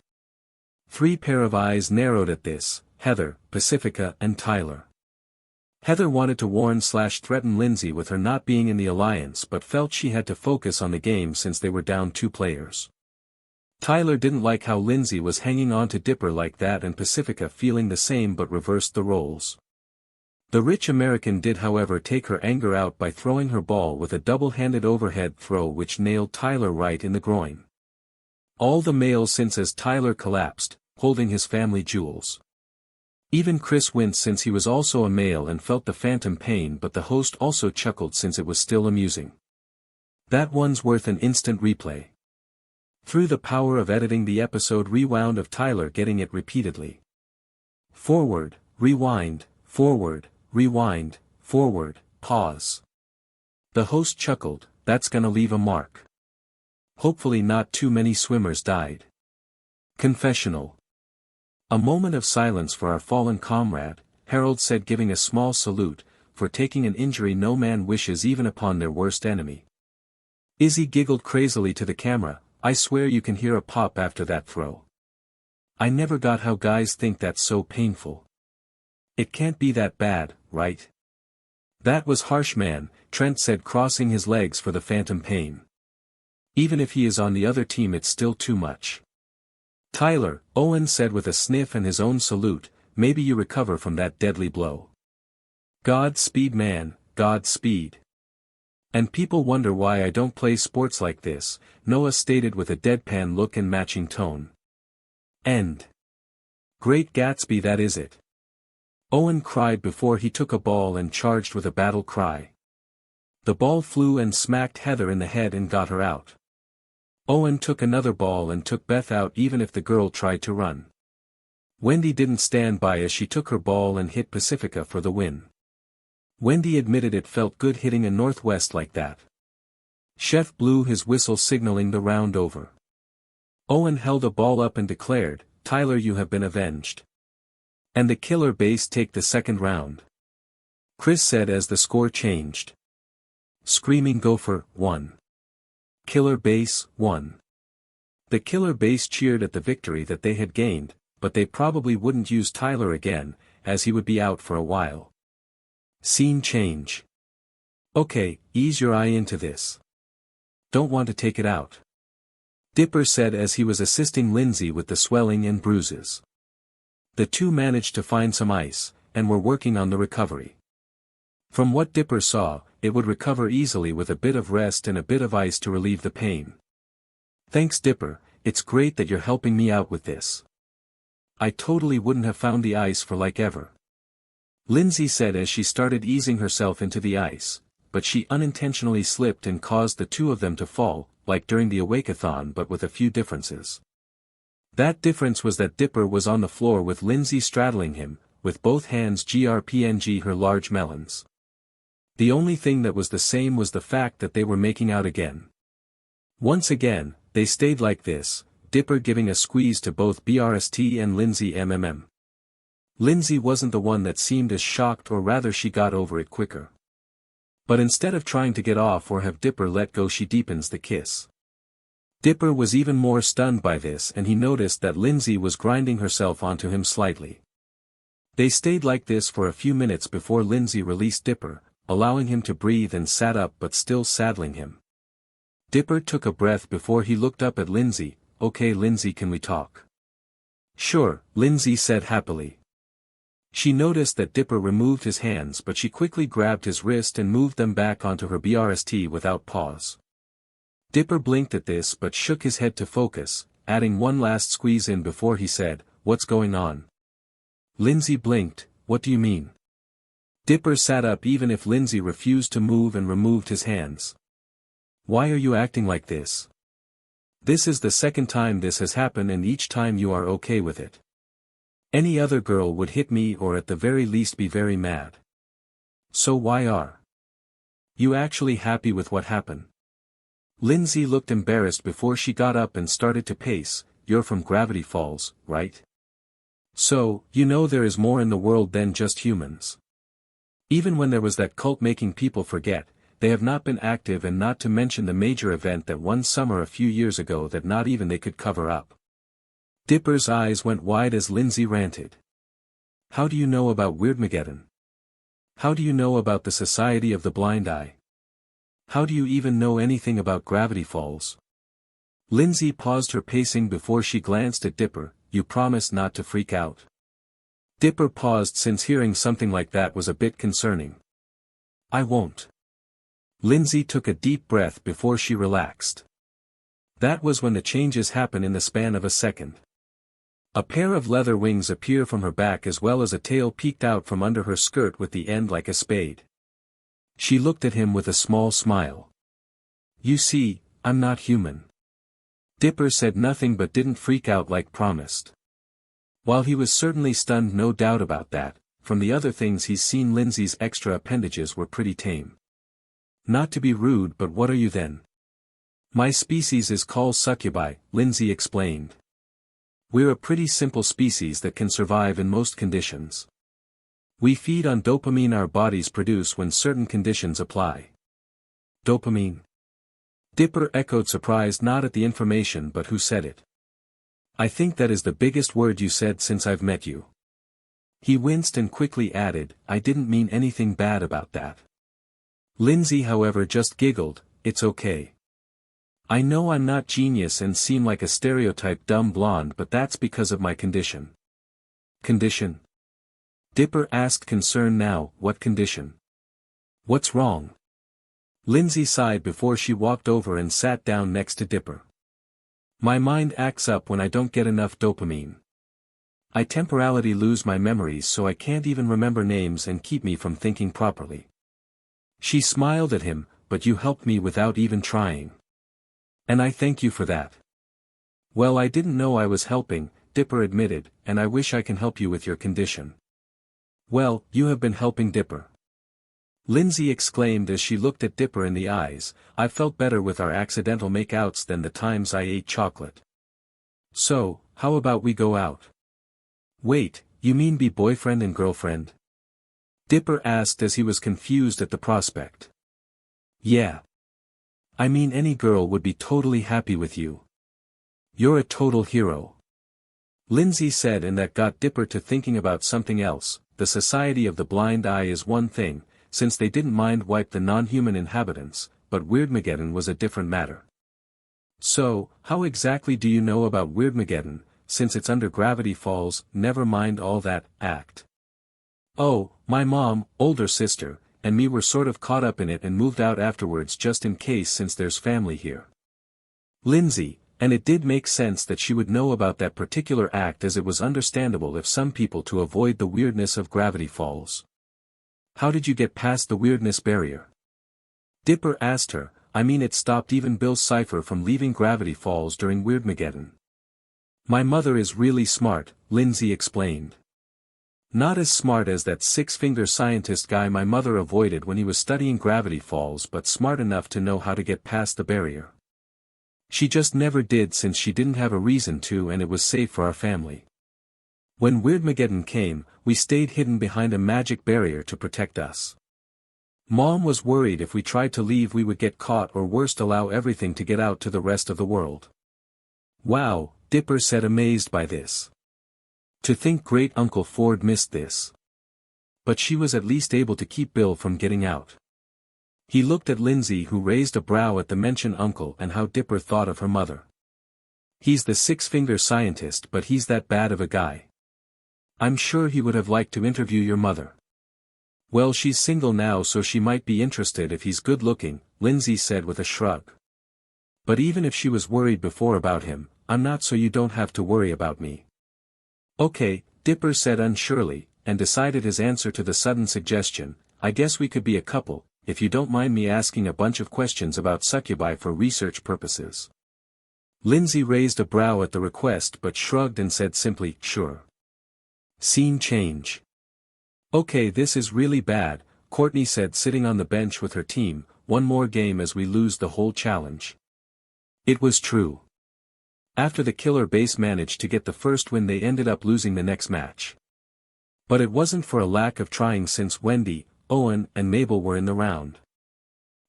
3 pair of eyes narrowed at this: Heather, Pacifica and Tyler. Heather wanted to warn/threaten Lindsay with her not being in the alliance but felt she had to focus on the game since they were down 2 players. Tyler didn't like how Lindsay was hanging on to Dipper like that and Pacifica feeling the same but reversed the roles. The rich American did however take her anger out by throwing her ball with a double-handed overhead throw which nailed Tyler right in the groin. All the males since as Tyler collapsed, holding his family jewels. Even Chris winced since he was also a male and felt the phantom pain, but the host also chuckled since it was still amusing. That one's worth an instant replay. Through the power of editing, the episode rewound of Tyler getting it repeatedly. Forward, rewind, forward, rewind, forward, pause. The host chuckled, "That's gonna leave a mark. Hopefully not too many swimmers died." Confessional. "A moment of silence for our fallen comrade," Harold said, giving a small salute, "for taking an injury no man wishes even upon their worst enemy." Izzy giggled crazily to the camera, "I swear you can hear a pop after that throw. I never got how guys think that's so painful. It can't be that bad, right?" "That was harsh, man," Trent said, crossing his legs for the phantom pain. "Even if he is on the other team, it's still too much." "Tyler," Owen said with a sniff and his own salute, "maybe you recover from that deadly blow." "Godspeed, man, Godspeed. And people wonder why I don't play sports like this," Noah stated with a deadpan look and matching tone. End. Great Gatsby, that is it. Owen cried before he took a ball and charged with a battle cry. The ball flew and smacked Heather in the head and got her out. Owen took another ball and took Beth out even if the girl tried to run. Wendy didn't stand by as she took her ball and hit Pacifica for the win. Wendy admitted it felt good hitting a northwest like that. Chef blew his whistle signaling the round over. Owen held a ball up and declared, "Tyler, you have been avenged. And the killer base take the second round." Chris said as the score changed. Screaming Gopher, 1. Killer base, 1. The killer base cheered at the victory that they had gained, but they probably wouldn't use Tyler again, as he would be out for a while. Scene change. "Okay, ease your eye into this. Don't want to take it out," Dipper said as he was assisting Lindsay with the swelling and bruises. The two managed to find some ice, and were working on the recovery. From what Dipper saw, it would recover easily with a bit of rest and a bit of ice to relieve the pain. "Thanks, Dipper, it's great that you're helping me out with this. I totally wouldn't have found the ice for like ever," Lindsay said as she started easing herself into the ice, but she unintentionally slipped and caused the two of them to fall, like during the Awakeathon, but with a few differences. That difference was that Dipper was on the floor with Lindsay straddling him, with both hands grpng her large melons. The only thing that was the same was the fact that they were making out again. Once again, they stayed like this, Dipper giving a squeeze to both BRST and Lindsay MMM. Lindsay wasn't the one that seemed as shocked, or rather she got over it quicker. But instead of trying to get off or have Dipper let go, she deepens the kiss. Dipper was even more stunned by this, and he noticed that Lindsay was grinding herself onto him slightly. They stayed like this for a few minutes before Lindsay released Dipper, allowing him to breathe, and sat up but still saddling him. Dipper took a breath before he looked up at Lindsay. "Okay, Lindsay, can we talk?" "Sure," Lindsay said happily. She noticed that Dipper removed his hands, but she quickly grabbed his wrist and moved them back onto her BRST without pause. Dipper blinked at this but shook his head to focus, adding one last squeeze in before he said, "What's going on?" Lindsay blinked. "What do you mean?" Dipper sat up even if Lindsay refused to move and removed his hands. "Why are you acting like this? This is the second time this has happened, and each time you are okay with it. Any other girl would hit me or at the very least be very mad. So why are you actually happy with what happened?" Lindsay looked embarrassed before she got up and started to pace. "You're from Gravityfalls, right? So, you know there is more in the world than just humans. Even when there was that cult making people forget, they have not been active, and not to mention the major event that one summer a few years ago that not even they could cover up." Dipper's eyes went wide as Lindsay ranted. "How do you know about Weirdmageddon? How do you know about the Society of the Blind Eye? How do you even know anything about Gravity Falls?" Lindsay paused her pacing before she glanced at Dipper. "You promise not to freak out?" Dipper paused, since hearing something like that was a bit concerning. "I won't." Lindsay took a deep breath before she relaxed. That was when the changes happened in the span of a second. A pair of leather wings appear from her back as well as a tail peeked out from under her skirt with the end like a spade. She looked at him with a small smile. You see, I'm not human. Dipper said nothing but didn't freak out like promised. While he was certainly stunned, no doubt about that, from the other things he's seen Lindsay's extra appendages were pretty tame. Not to be rude, but what are you then? My species is called succubi, Lindsay explained. We're a pretty simple species that can survive in most conditions. We feed on dopamine our bodies produce when certain conditions apply. Dopamine? Dipper echoed, surprised not at the information but who said it. I think that is the biggest word you said since I've met you. He winced and quickly added, I didn't mean anything bad about that. Lindsay, however, just giggled, it's okay. I know I'm not genius and seem like a stereotyped dumb blonde, but that's because of my condition. Condition? Dipper asked, concerned now. What condition? What's wrong? Lindsay sighed before she walked over and sat down next to Dipper. My mind acts up when I don't get enough dopamine. I temporarily lose my memories, so I can't even remember names and keep me from thinking properly. She smiled at him, but you helped me without even trying. And I thank you for that. Well, I didn't know I was helping, Dipper admitted, and I wish I can help you with your condition. Well, you have been helping Dipper. Lindsay exclaimed as she looked at Dipper in the eyes. I felt better with our accidental make-outs than the times I ate chocolate. So, how about we go out? Wait, you mean be boyfriend and girlfriend? Dipper asked as he was confused at the prospect. Yeah. I mean, any girl would be totally happy with you. You're a total hero. Lindsay said, and that got Dipper to thinking about something else. The Society of the Blind Eye is one thing, since they didn't mind wipe the non-human inhabitants, but Weirdmageddon was a different matter. So, how exactly do you know about Weirdmageddon, since it's under Gravity Falls? Never mind all that, act. Oh, my mom, older sister, and me were sort of caught up in it and moved out afterwards just in case since there's family here. Lindsay, and it did make sense that she would know about that particular act, as it was understandable if some people to avoid the weirdness of Gravity Falls. How did you get past the weirdness barrier? Dipper asked her. I mean, it stopped even Bill Cipher from leaving Gravity Falls during Weirdmageddon. My mother is really smart, Lindsay explained. Not as smart as that six-finger scientist guy my mother avoided when he was studying Gravity Falls, but smart enough to know how to get past the barrier. She just never did, since she didn't have a reason to, and it was safe for our family. When Weirdmageddon came, we stayed hidden behind a magic barrier to protect us. Mom was worried if we tried to leave we would get caught, or worst, allow everything to get out to the rest of the world. Wow, Dipper said, amazed by this. To think Great Uncle Ford missed this. But she was at least able to keep Bill from getting out. He looked at Lindsay, who raised a brow at the mention uncle and how Dipper thought of her mother. He's the six-finger scientist, but he's that bad of a guy. I'm sure he would have liked to interview your mother. Well, she's single now, so she might be interested if he's good-looking, Lindsay said with a shrug. But even if she was worried before about him, I'm not, so you don't have to worry about me. Okay, Dipper said unsurely, and decided his answer to the sudden suggestion. I guess we could be a couple, if you don't mind me asking a bunch of questions about succubi for research purposes. Lindsay raised a brow at the request but shrugged and said simply, sure. Scene change. Okay, this is really bad, Courtney said, sitting on the bench with her team. One more game as we lose the whole challenge. It was true. After the killer base managed to get the first win, they ended up losing the next match. But it wasn't for a lack of trying, since Wendy, Owen, and Mabel were in the round.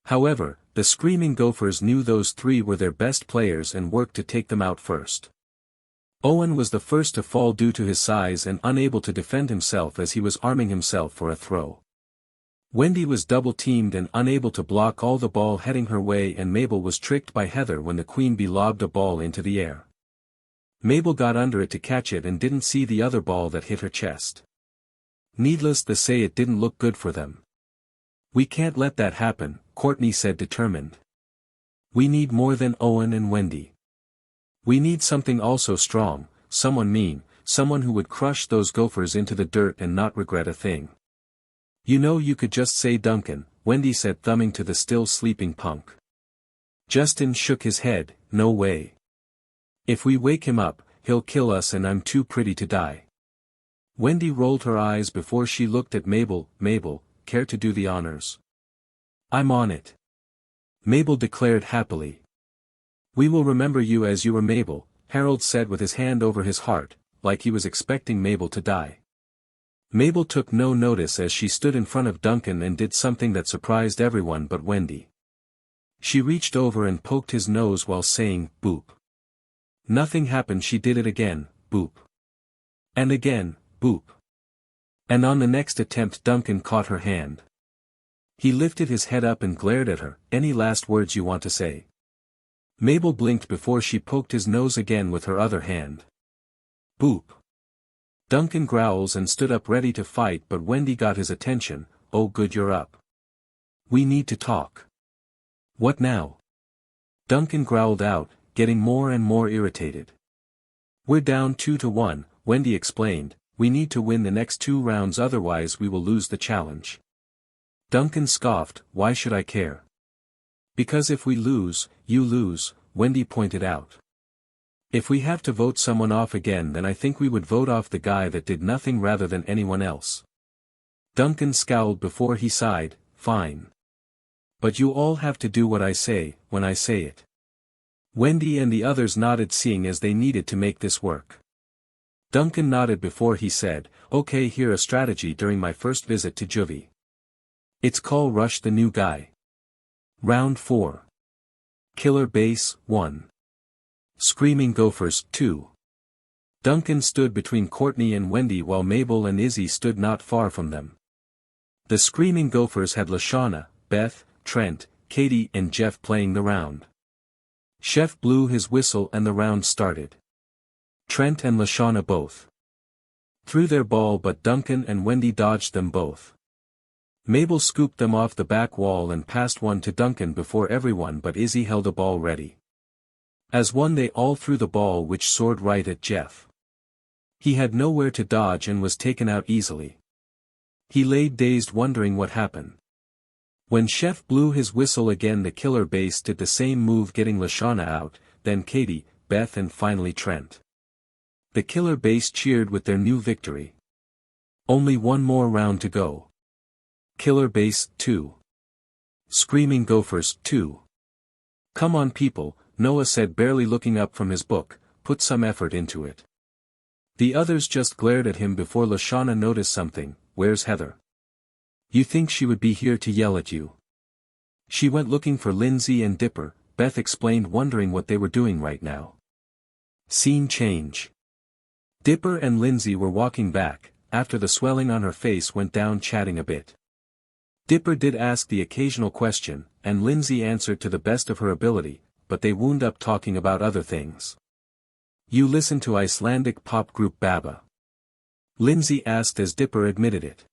However, the Screaming Gophers knew those three were their best players and worked to take them out first. Owen was the first to fall due to his size and unable to defend himself as he was arming himself for a throw. Wendy was double-teamed and unable to block all the ball heading her way, and Mabel was tricked by Heather when the queen bee lobbed a ball into the air. Mabel got under it to catch it and didn't see the other ball that hit her chest. Needless to say, it didn't look good for them. We can't let that happen, Courtney said, determined. We need more than Owen and Wendy. We need something also strong, someone mean, someone who would crush those gophers into the dirt and not regret a thing. You know, you could just say Duncan, Wendy said, thumbing to the still sleeping punk. Justin shook his head, no way. If we wake him up, he'll kill us and I'm too pretty to die. Wendy rolled her eyes before she looked at Mabel. Mabel, care to do the honors? I'm on it. Mabel declared happily. We will remember you as you were, Mabel, Harold said with his hand over his heart, like he was expecting Mabel to die. Mabel took no notice as she stood in front of Duncan and did something that surprised everyone but Wendy. She reached over and poked his nose while saying, boop. Nothing happened. She did it again, boop. And again, boop. And on the next attempt Duncan caught her hand. He lifted his head up and glared at her. Any last words you want to say? Mabel blinked before she poked his nose again with her other hand. Boop. Duncan growls and stood up ready to fight, but Wendy got his attention. Oh good, you're up. We need to talk. What now? Duncan growled out, getting more and more irritated. We're down 2-1, Wendy explained. We need to win the next 2 rounds, otherwise we will lose the challenge. Duncan scoffed, why should I care? Because if we lose, you lose, Wendy pointed out. If we have to vote someone off again, then I think we would vote off the guy that did nothing rather than anyone else. Duncan scowled before he sighed, fine. But you all have to do what I say, when I say it. Wendy and the others nodded, seeing as they needed to make this work. Duncan nodded before he said, okay, here a strategy during my first visit to Juvie. It's called Rush the New Guy. Round 4. Killer Base 1. Screaming Gophers 2. Duncan stood between Courtney and Wendy while Mabel and Izzy stood not far from them. The Screaming Gophers had Lashana, Beth, Trent, Katie and Jeff playing the round. Chef blew his whistle and the round started. Trent and Lashana both threw their ball, but Duncan and Wendy dodged them both. Mabel scooped them off the back wall and passed one to Duncan before everyone, but Izzy held a ball ready. As one, they all threw the ball, which soared right at Jeff. He had nowhere to dodge and was taken out easily. He lay dazed, wondering what happened. When Chef blew his whistle again, the killer base did the same move, getting Lashana out, then Katie, Beth and finally Trent. The killer base cheered with their new victory. Only one more round to go. Killer Base 2. Screaming Gophers 2. Come on people, Noah said, barely looking up from his book, put some effort into it. The others just glared at him before Lashana noticed something. Where's Heather? You think she would be here to yell at you? She went looking for Lindsay and Dipper, Beth explained, wondering what they were doing right now. Scene change. Dipper and Lindsay were walking back, after the swelling on her face went down, chatting a bit. Dipper did ask the occasional question, and Lindsay answered to the best of her ability, but they wound up talking about other things. You listen to Icelandic pop group Baba? Lindsay asked as Dipper admitted it.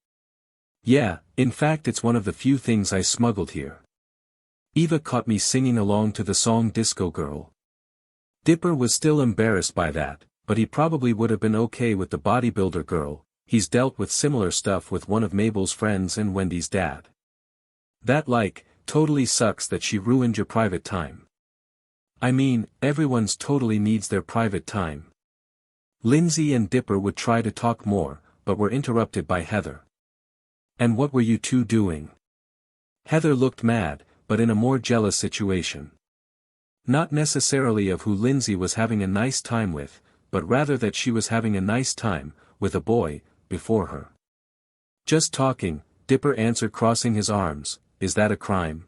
Yeah, in fact it's one of the few things I smuggled here. Eva caught me singing along to the song Disco Girl. Dipper was still embarrassed by that, but he probably would have been okay with the bodybuilder girl. He's dealt with similar stuff with one of Mabel's friends and Wendy's dad. That totally sucks that she ruined your private time. I mean, everyone's totally needs their private time. Lindsay and Dipper would try to talk more, but were interrupted by Heather. And what were you two doing? Heather looked mad, but in a more jealous situation. Not necessarily of who Lindsay was having a nice time with, but rather that she was having a nice time, with a boy, before her. Just talking, Dipper answered, crossing his arms. Is that a crime?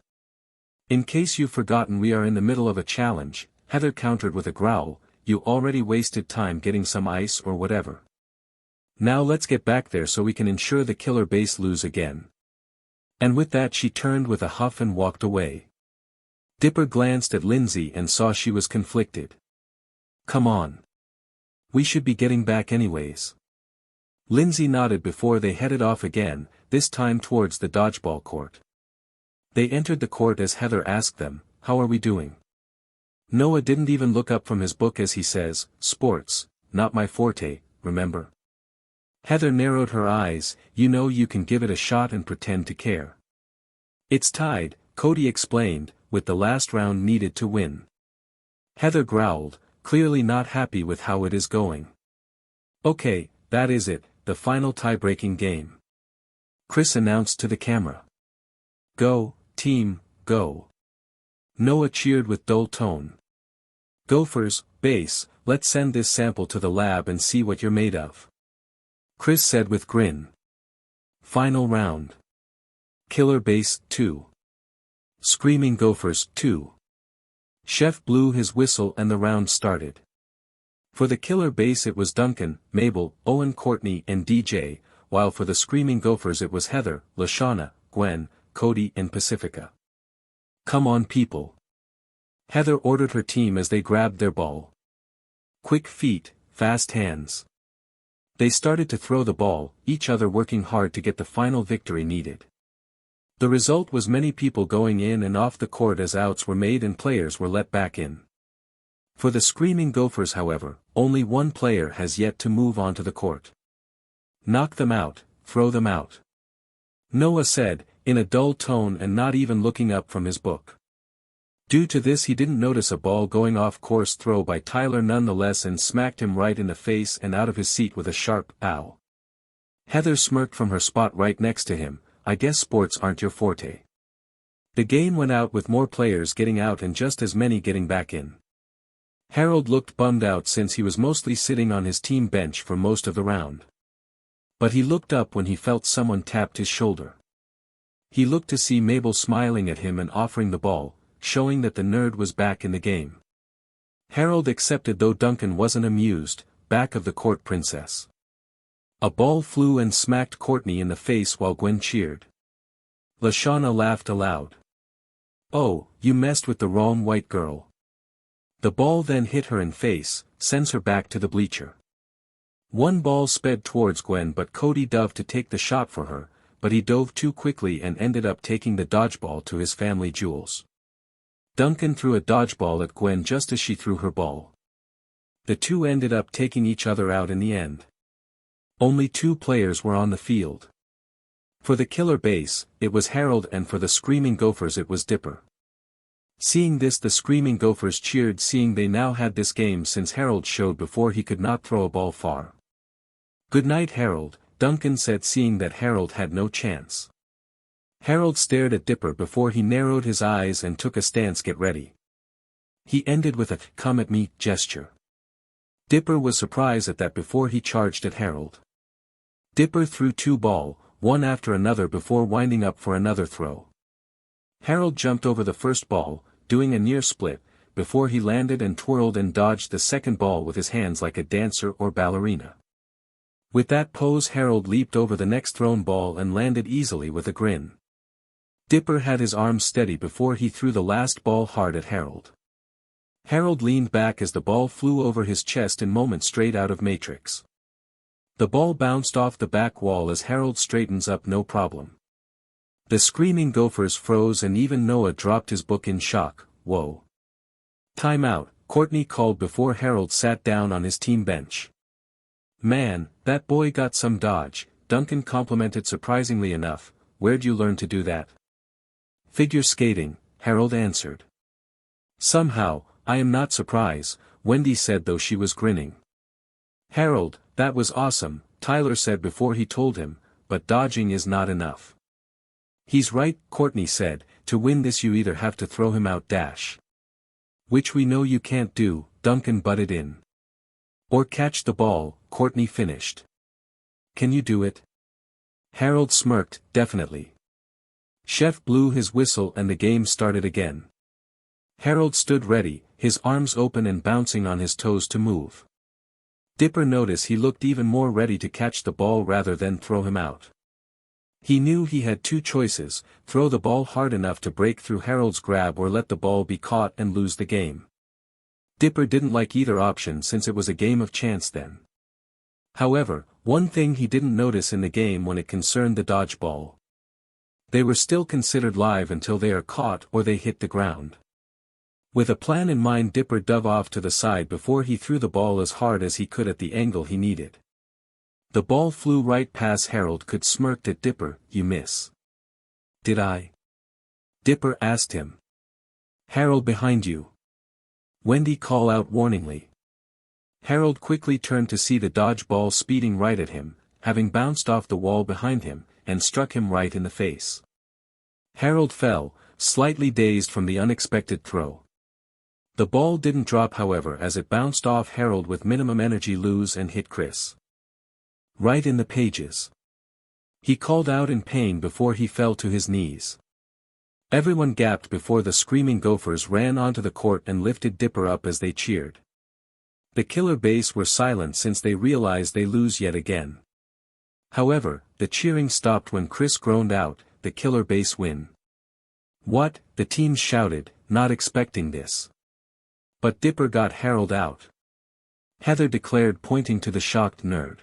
In case you've forgotten, we are in the middle of a challenge, Heather countered with a growl. You already wasted time getting some ice or whatever. Now let's get back there so we can ensure the killer base lose again. And with that she turned with a huff and walked away. Dipper glanced at Lindsay and saw she was conflicted. Come on. We should be getting back anyways. Lindsay nodded before they headed off again, this time towards the dodgeball court. They entered the court as Heather asked them, how are we doing? Noah didn't even look up from his book as he says, sports, not my forte, remember? Heather narrowed her eyes. You know you can give it a shot and pretend to care. It's tied, Cody explained, with the last round needed to win. Heather growled, clearly not happy with how it is going. Okay, that is it, the final tie-breaking game. Chris announced to the camera. Go, team, go. Noah cheered with dull tone. Gophers, base, let's send this sample to the lab and see what you're made of. Chris said with grin. Final round. Killer Base 2. Screaming Gophers 2. Chef blew his whistle and the round started. For the Killer Base it was Duncan, Mabel, Owen, Courtney and DJ, while for the Screaming Gophers it was Heather, Lashana, Gwen, Cody and Pacifica. Come on people. Heather ordered her team as they grabbed their ball. Quick feet, fast hands. They started to throw the ball, each other working hard to get the final victory needed. The result was many people going in and off the court as outs were made and players were let back in. For the Screaming Gophers however, only one player has yet to move onto the court. Knock them out, throw them out. Noah said, in a dull tone and not even looking up from his book. Due to this he didn't notice a ball going off course throw by Tyler nonetheless and smacked him right in the face and out of his seat with a sharp "ow." Heather smirked from her spot right next to him. I guess sports aren't your forte. The game went out with more players getting out and just as many getting back in. Harold looked bummed out since he was mostly sitting on his team bench for most of the round. But he looked up when he felt someone tapped his shoulder. He looked to see Mabel smiling at him and offering the ball, showing that the nerd was back in the game. Harold accepted though Duncan wasn't amused, back of the court princess. A ball flew and smacked Courtney in the face while Gwen cheered. Lashana laughed aloud. Oh, you messed with the wrong white girl. The ball then hit her in face, sends her back to the bleacher. One ball sped towards Gwen but Cody dove to take the shot for her, but he dove too quickly and ended up taking the dodgeball to his family jewels. Duncan threw a dodgeball at Gwen just as she threw her ball. The two ended up taking each other out in the end. Only 2 players were on the field. For the Killer Base, it was Harold and for the Screaming Gophers it was Dipper. Seeing this the Screaming Gophers cheered seeing they now had this game since Harold showed before he could not throw a ball far. Good night Harold, Duncan said seeing that Harold had no chance. Harold stared at Dipper before he narrowed his eyes and took a stance get ready. He ended with a come at me gesture. Dipper was surprised at that before he charged at Harold. Dipper threw 2 ball, one after another before winding up for another throw. Harold jumped over the first ball, doing a near split, before he landed and twirled and dodged the second ball with his hands like a dancer or ballerina. With that pose Harold leaped over the next thrown ball and landed easily with a grin. Dipper had his arms steady before he threw the last ball hard at Harold. Harold leaned back as the ball flew over his chest in moments straight out of Matrix. The ball bounced off the back wall as Harold straightens up no problem. The Screaming Gophers froze and even Noah dropped his book in shock. Whoa. Time out, Courtney called before Harold sat down on his team bench. Man, that boy got some dodge, Duncan complimented surprisingly enough. Where'd you learn to do that? Figure skating, Harold answered. Somehow, I am not surprised, Wendy said though she was grinning. Harold, that was awesome, Tyler said before he told him, but dodging is not enough. He's right, Courtney said, to win this you either have to throw him out dash. Which we know you can't do, Duncan butted in. Or catch the ball, Courtney finished. Can you do it? Harold smirked, definitely. Chef blew his whistle and the game started again. Harold stood ready, his arms open and bouncing on his toes to move. Dipper noticed he looked even more ready to catch the ball rather than throw him out. He knew he had 2 choices, throw the ball hard enough to break through Harold's grab or let the ball be caught and lose the game. Dipper didn't like either option since it was a game of chance then. However, one thing he didn't notice in the game when it concerned the dodgeball. They were still considered live until they are caught or they hit the ground. With a plan in mind Dipper dove off to the side before he threw the ball as hard as he could at the angle he needed. The ball flew right past Harold. Could smirked at Dipper. You miss. Did I? Dipper asked him. Harold behind you. Wendy called out warningly. Harold quickly turned to see the dodgeball speeding right at him, having bounced off the wall behind him, and struck him right in the face. Harold fell, slightly dazed from the unexpected throw. The ball didn't drop however as it bounced off Harold with minimum energy lose and hit Chris. Right in the pages. He called out in pain before he fell to his knees. Everyone gasped before the screaming Gophers ran onto the court and lifted Dipper up as they cheered. The killer base were silent since they realized they lose yet again. However, the cheering stopped when Chris groaned out, the killer base win. What? The team shouted, not expecting this. But Dipper got Harold out. Heather declared, pointing to the shocked nerd.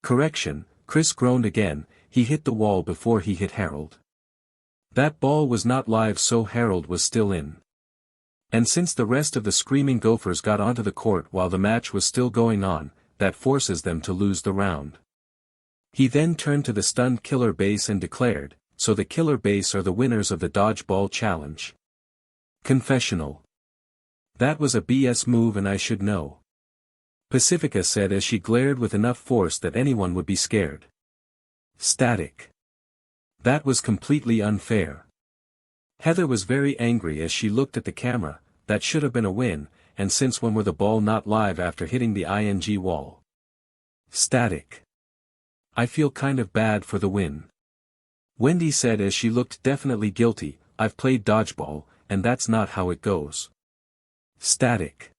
Correction, Chris groaned again, he hit the wall before he hit Harold. That ball was not live, so Harold was still in. And since the rest of the screaming Gophers got onto the court while the match was still going on, that forces them to lose the round. He then turned to the stunned killer base and declared, so the killer base are the winners of the dodgeball challenge. Confessional. That was a BS move and I should know. Pacifica said as she glared with enough force that anyone would be scared. Static. That was completely unfair. Heather was very angry as she looked at the camera. That should have been a win, and since when were the ball not live after hitting the ing wall? Static. I feel kind of bad for the win. Wendy said as she looked definitely guilty. I've played dodgeball, and that's not how it goes. Static.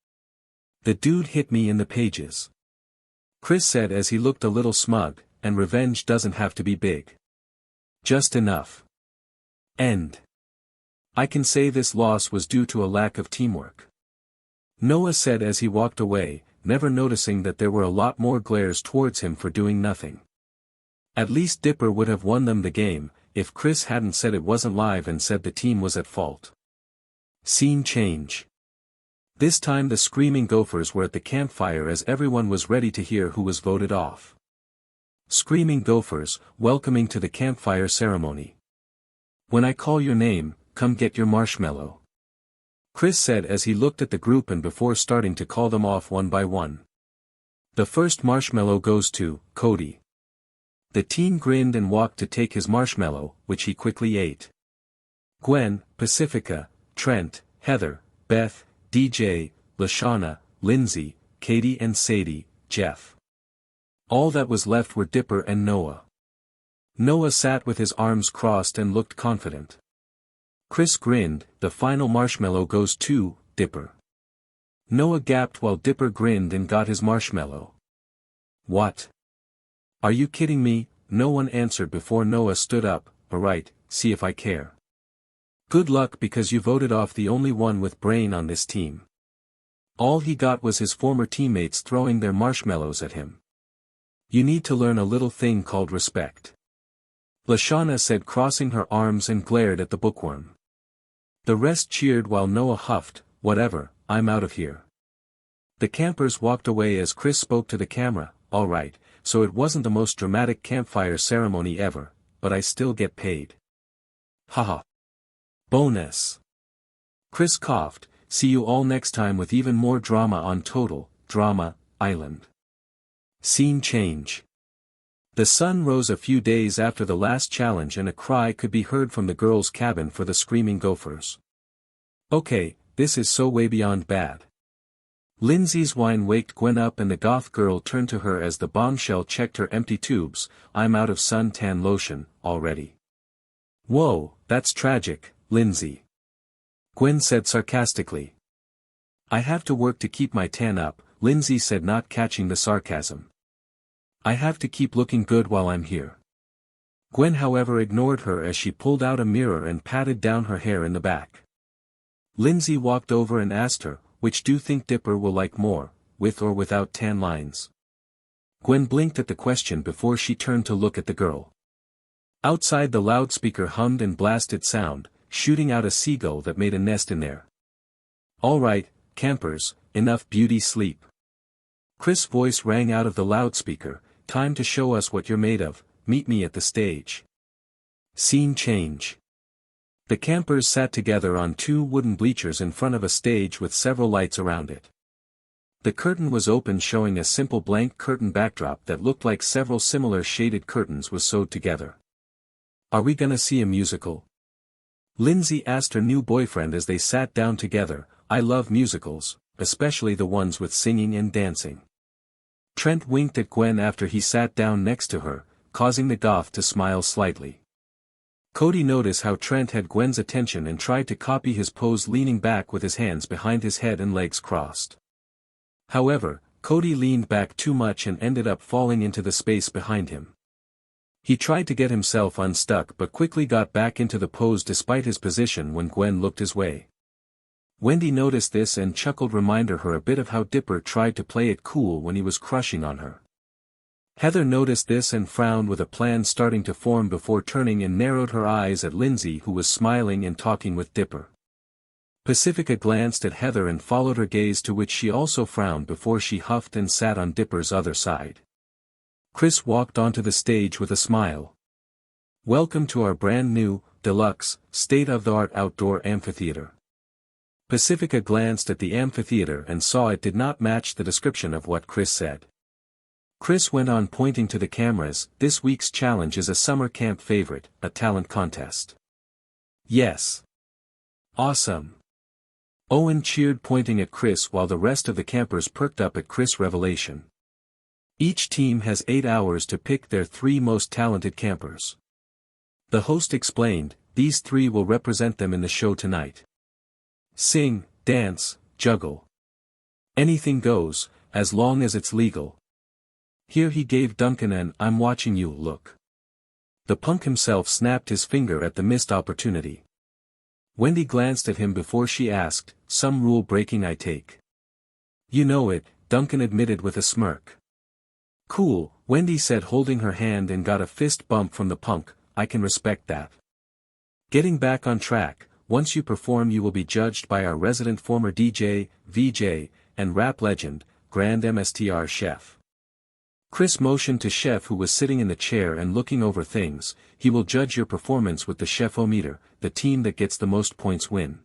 The dude hit me in the pages. Chris said as he looked a little smug, and revenge doesn't have to be big. Just enough. End. I can say this loss was due to a lack of teamwork. Noah said as he walked away, never noticing that there were a lot more glares towards him for doing nothing. At least Dipper would have won them the game, if Chris hadn't said it wasn't live and said the team was at fault. Scene change. This time the screaming Gophers were at the campfire as everyone was ready to hear who was voted off. Screaming Gophers, welcoming to the campfire ceremony. When I call your name, come get your marshmallow. Chris said as he looked at the group and before starting to call them off one by one. The first marshmallow goes to Cody. The teen grinned and walked to take his marshmallow, which he quickly ate. Gwen, Pacifica, Trent, Heather, Beth, DJ, Lashana, Lindsay, Katie and Sadie, Jeff. All that was left were Dipper and Noah. Noah sat with his arms crossed and looked confident. Chris grinned, the final marshmallow goes to Dipper. Noah gasped while Dipper grinned and got his marshmallow. What? Are you kidding me? No one answered before Noah stood up. Alright, see if I care. Good luck because you voted off the only one with brain on this team. All he got was his former teammates throwing their marshmallows at him. You need to learn a little thing called respect. Lashana said, crossing her arms, and glared at the bookworm. The rest cheered while Noah huffed, whatever, I'm out of here. The campers walked away as Chris spoke to the camera. Alright, so it wasn't the most dramatic campfire ceremony ever, but I still get paid. Haha. Bonus. Chris coughed. See you all next time with even more drama on Total Drama Island. Scene change. The sun rose a few days after the last challenge and a cry could be heard from the girls' cabin for the screaming Gophers. Okay, this is so way beyond bad. Lindsay's whine waked Gwen up and the goth girl turned to her as the bombshell checked her empty tubes. I'm out of suntan lotion, already. Whoa, that's tragic, Lindsay. Gwen said sarcastically. I have to work to keep my tan up, Lindsay said, not catching the sarcasm. I have to keep looking good while I'm here. Gwen however ignored her as she pulled out a mirror and patted down her hair in the back. Lindsay walked over and asked her, which do you think Dipper will like more, with or without tan lines? Gwen blinked at the question before she turned to look at the girl. Outside the loudspeaker hummed and blasted sound, shooting out a seagull that made a nest in there. All right, campers, enough beauty sleep. Chris' voice rang out of the loudspeaker. time to show us what you're made of, meet me at the stage. Scene change. The campers sat together on 2 wooden bleachers in front of a stage with several lights around it. The curtain was open, showing a simple blank curtain backdrop that looked like several similar shaded curtains was sewed together. Are we gonna see a musical? Lindsay asked her new boyfriend as they sat down together. I love musicals, especially the ones with singing and dancing. Trent winked at Gwen after he sat down next to her, causing the goth to smile slightly. Cody noticed how Trent had Gwen's attention and tried to copy his pose, leaning back with his hands behind his head and legs crossed. However, Cody leaned back too much and ended up falling into the space behind him. He tried to get himself unstuck but quickly got back into the pose despite his position when Gwen looked his way. Wendy noticed this and chuckled, reminding her a bit of how Dipper tried to play it cool when he was crushing on her. Heather noticed this and frowned, with a plan starting to form before turning and narrowed her eyes at Lindsay, who was smiling and talking with Dipper. Pacifica glanced at Heather and followed her gaze, to which she also frowned before she huffed and sat on Dipper's other side. Chris walked onto the stage with a smile. Welcome to our brand new, deluxe, state-of-the-art outdoor amphitheater. Pacifica glanced at the amphitheater and saw it did not match the description of what Chris said. Chris went on, pointing to the cameras. This week's challenge is a summer camp favorite, a talent contest. Yes. Awesome. Owen cheered, pointing at Chris, while the rest of the campers perked up at Chris' revelation. Each team has 8 hours to pick their 3 most talented campers. The host explained, these 3 will represent them in the show tonight. Sing, dance, juggle. Anything goes, as long as it's legal. Here he gave Duncan an "I'm watching you" look. The punk himself snapped his finger at the missed opportunity. Wendy glanced at him before she asked, some rule breaking I take. You know it, Duncan admitted with a smirk. Cool, Wendy said, holding her hand, and got a fist bump from the punk. I can respect that. Getting back on track, once you perform you will be judged by our resident former DJ, VJ, and rap legend, Grand Mstr Chef. Chris motioned to Chef, who was sitting in the chair and looking over things. He will judge your performance with the Chef-o-meter, the team that gets the most points win.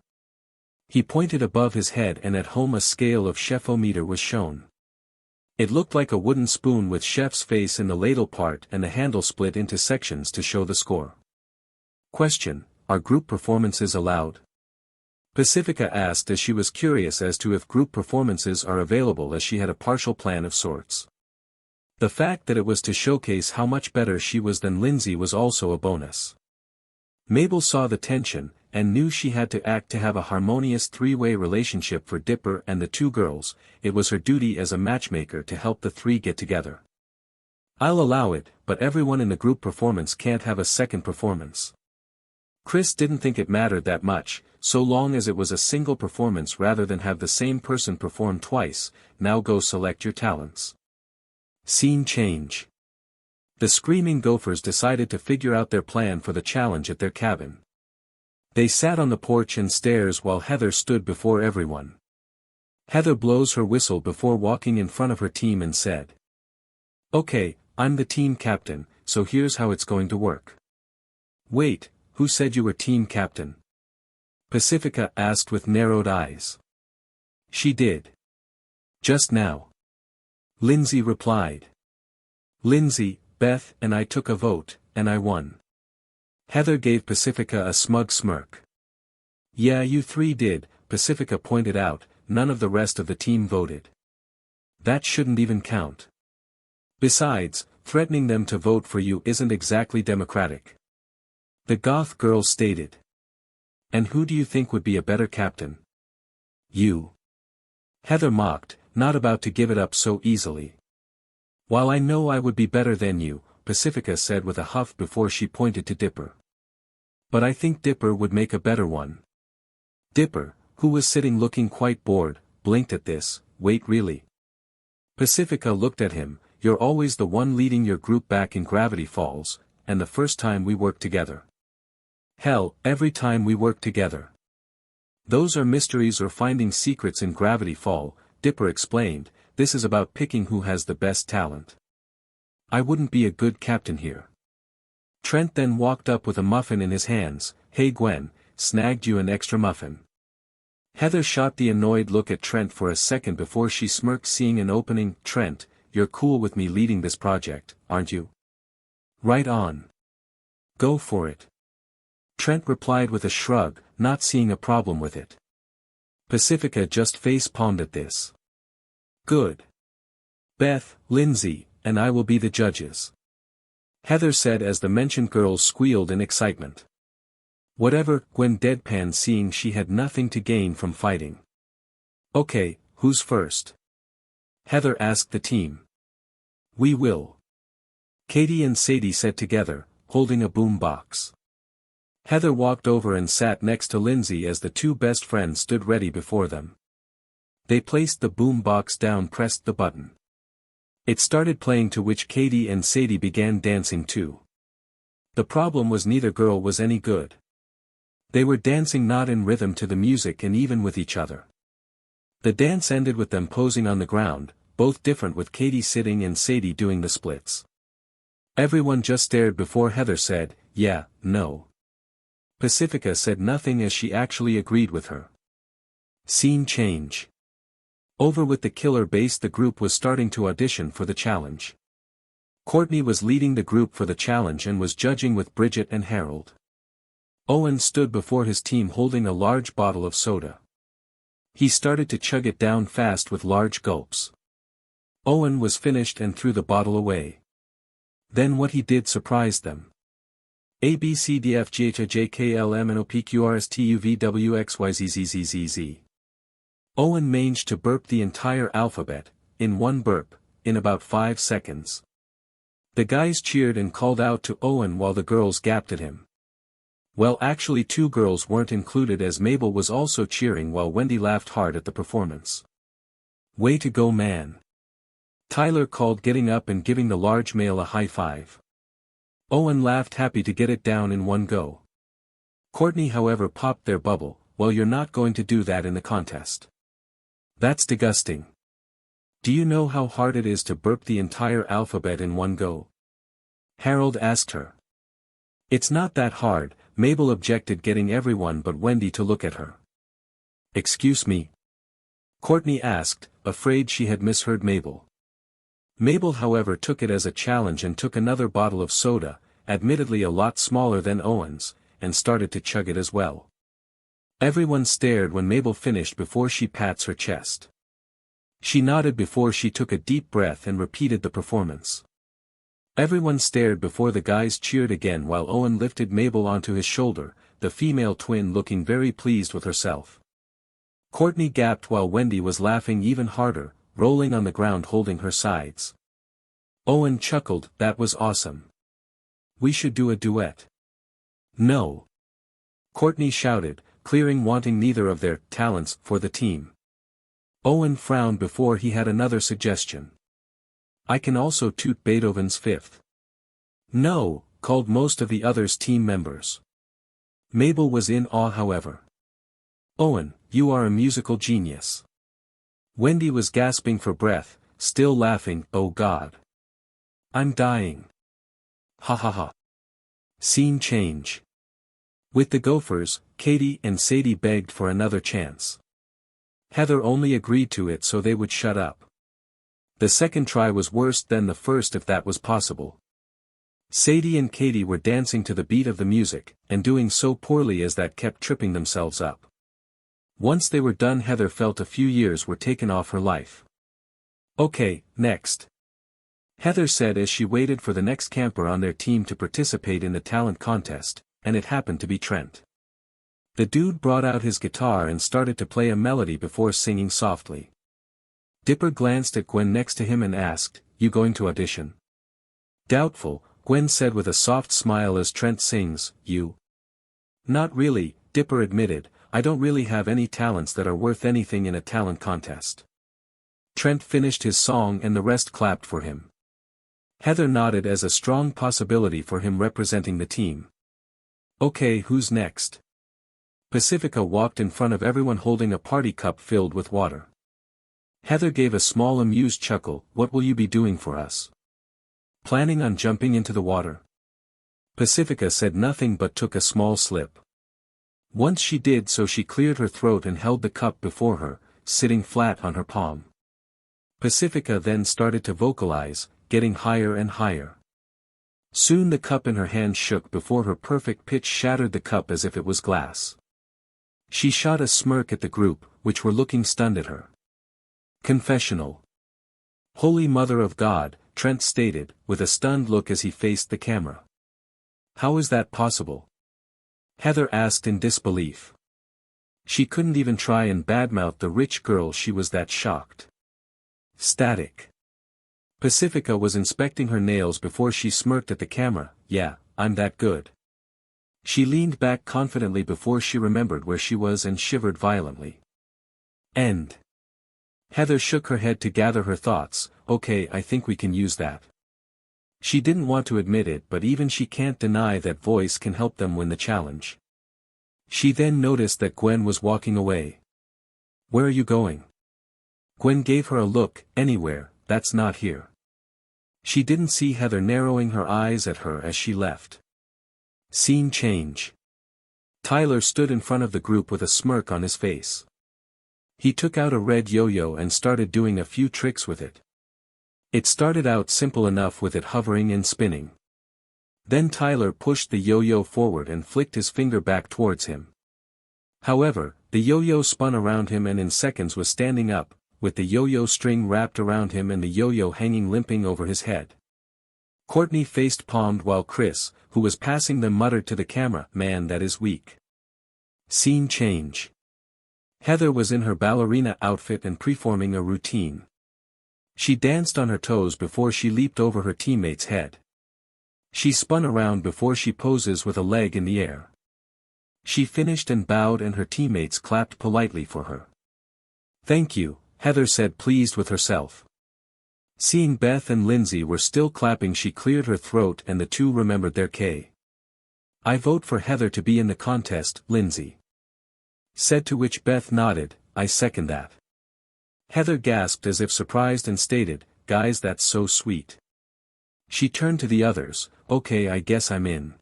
He pointed above his head, and at home a scale of Chef-o-meter was shown. It looked like a wooden spoon with Chef's face in the ladle part and the handle split into sections to show the score. Question: are group performances allowed? Pacifica asked, as she was curious as to if group performances are available, as she had a partial plan of sorts. The fact that it was to showcase how much better she was than Lindsay was also a bonus. Mabel saw the tension, and knew she had to act to have a harmonious 3-way relationship for Dipper and the 2 girls. It was her duty as a matchmaker to help the 3 get together. I'll allow it, but everyone in the group performance can't have a second performance. Chris didn't think it mattered that much, so long as it was a single performance rather than have the same person perform twice. Now go select your talents. Scene change. The Screaming Gophers decided to figure out their plan for the challenge at their cabin. They sat on the porch and stairs while Heather stood before everyone. Heather blows her whistle before walking in front of her team and said, "Okay, I'm the team captain, so here's how it's going to work." "Wait, who said you were team captain?" Pacifica asked with narrowed eyes. "She did. Just now." Lindsay replied. "Lindsay, Beth, and I took a vote, and I won." Heather gave Pacifica a smug smirk. "Yeah, you 3 did," Pacifica pointed out. "None of the rest of the team voted. That shouldn't even count. Besides, threatening them to vote for you isn't exactly democratic." The goth girl stated. "And who do you think would be a better captain?" "You." Heather mocked, not about to give it up so easily. "While I know I would be better than you," Pacifica said with a huff before she pointed to Dipper. "But I think Dipper would make a better one." Dipper, who was sitting looking quite bored, blinked at this. "Wait, really?" Pacifica looked at him. "You're always the one leading your group back in Gravity Falls, and the first time we worked together." "Hell, every time we work together. Those are mysteries or finding secrets in Gravity Fall," Dipper explained. "This is about picking who has the best talent." I wouldn't be a good captain here. Trent then walked up with a muffin in his hands. Hey Gwen, snagged you an extra muffin. Heather shot the annoyed look at Trent for a second before she smirked, seeing an opening. Trent, you're cool with me leading this project, aren't you? Right on. Go for it. Trent replied with a shrug, not seeing a problem with it. Pacifica just face-palmed at this. Good. Beth, Lindsay, and I will be the judges, Heather said as the mentioned girls squealed in excitement. Whatever, Gwen deadpanned, seeing she had nothing to gain from fighting. Okay, who's first? Heather asked the team. We will. Katie and Sadie said together, holding a boom box. Heather walked over and sat next to Lindsay as the two best friends stood ready before them. They placed the boom box down, pressed the button. It started playing, to which Katie and Sadie began dancing too. The problem was neither girl was any good. They were dancing not in rhythm to the music and even with each other. The dance ended with them posing on the ground, both different, with Katie sitting and Sadie doing the splits. Everyone just stared before Heather said, yeah, no. Pacifica said nothing as she actually agreed with her. Scene change. Over with the killer base. The group was starting to audition for the challenge. Courtney was leading the group for the challenge and was judging with Bridget and Harold. Owen stood before his team holding a large bottle of soda. He started to chug it down fast with large gulps. Owen was finished and threw the bottle away. Then what he did surprised them. A B C D F G H I J K L M N O P Q R S T U V W X Y Z Z Z Z Z. Owen managed to burp the entire alphabet, in one burp, in about 5 seconds. The guys cheered and called out to Owen while the girls gaped at him. Well, actually two girls weren't included, as Mabel was also cheering while Wendy laughed hard at the performance. Way to go, man. Tyler called, getting up and giving the large male a high five. Owen laughed, happy to get it down in one go. Courtney however popped their bubble. Well, you're not going to do that in the contest. That's disgusting. Do you know how hard it is to burp the entire alphabet in one go? Harold asked her. It's not that hard, Mabel objected, getting everyone but Wendy to look at her. Excuse me? Courtney asked, afraid she had misheard Mabel. Mabel however took it as a challenge and took another bottle of soda, admittedly a lot smaller than Owen's, and started to chug it as well. Everyone stared when Mabel finished before she pats her chest. She nodded before she took a deep breath and repeated the performance. Everyone stared before the guys cheered again while Owen lifted Mabel onto his shoulder, the female twin looking very pleased with herself. Courtney gasped while Wendy was laughing even harder, rolling on the ground holding her sides. Owen chuckled, that was awesome. We should do a duet. No. Courtney shouted, clearing, wanting neither of their talents for the team. Owen frowned before he had another suggestion. I can also toot Beethoven's Fifth. No, called most of the others' team members. Mabel was in awe however. Owen, you are a musical genius. Wendy was gasping for breath, still laughing, oh God. I'm dying. Ha ha ha. Scene change. With the Gophers, Katie and Sadie begged for another chance. Heather only agreed to it so they would shut up. The second try was worse than the first, if that was possible. Sadie and Katie were dancing to the beat of the music, and doing so poorly as that kept tripping themselves up. Once they were done, Heather felt a few years were taken off her life. Okay, next. Heather said as she waited for the next camper on their team to participate in the talent contest, and it happened to be Trent. The dude brought out his guitar and started to play a melody before singing softly. Dipper glanced at Gwen next to him and asked, you going to audition? Doubtful, Gwen said with a soft smile as Trent sings, you? Not really, Dipper admitted, I don't really have any talents that are worth anything in a talent contest. Trent finished his song and the rest clapped for him. Heather nodded as a strong possibility for him representing the team. Okay, who's next? Pacifica walked in front of everyone holding a party cup filled with water. Heather gave a small amused chuckle, what will you be doing for us? Planning on jumping into the water? Pacifica said nothing but took a small slip. Once she did so, she cleared her throat and held the cup before her, sitting flat on her palm. Pacifica then started to vocalize, getting higher and higher. Soon the cup in her hand shook before her perfect pitch shattered the cup as if it was glass. She shot a smirk at the group, which were looking stunned at her. Confessional. Holy Mother of God, Trent stated, with a stunned look as he faced the camera. How is that possible? Heather asked in disbelief. She couldn't even try and badmouth the rich girl, she was that shocked. Static. Pacifica was inspecting her nails before she smirked at the camera. Yeah, I'm that good. She leaned back confidently before she remembered where she was and shivered violently. End. Heather shook her head to gather her thoughts. Okay, I think we can use that. She didn't want to admit it, but even she can't deny that voice can help them win the challenge. She then noticed that Gwen was walking away. Where are you going? Gwen gave her a look. Anywhere, that's not here. She didn't see Heather narrowing her eyes at her as she left. Scene change. Tyler stood in front of the group with a smirk on his face. He took out a red yo-yo and started doing a few tricks with it. It started out simple enough with it hovering and spinning. Then Tyler pushed the yo-yo forward and flicked his finger back towards him. However, the yo-yo spun around him and in seconds was standing up, with the yo-yo string wrapped around him and the yo-yo hanging limping over his head. Courtney faced palmed while Chris, who was passing them, muttered to the camera, "Man, that is weak." Scene change. Heather was in her ballerina outfit and performing a routine. She danced on her toes before she leaped over her teammate's head. She spun around before she poses with a leg in the air. She finished and bowed and her teammates clapped politely for her. "Thank you," Heather said, pleased with herself. Seeing Beth and Lindsay were still clapping, she cleared her throat and the two remembered their K. "I vote for Heather to be in the contest," Lindsay said, to which Beth nodded, "I second that." Heather gasped as if surprised and stated, "Guys, that's so sweet." She turned to the others, "Okay, I guess I'm in.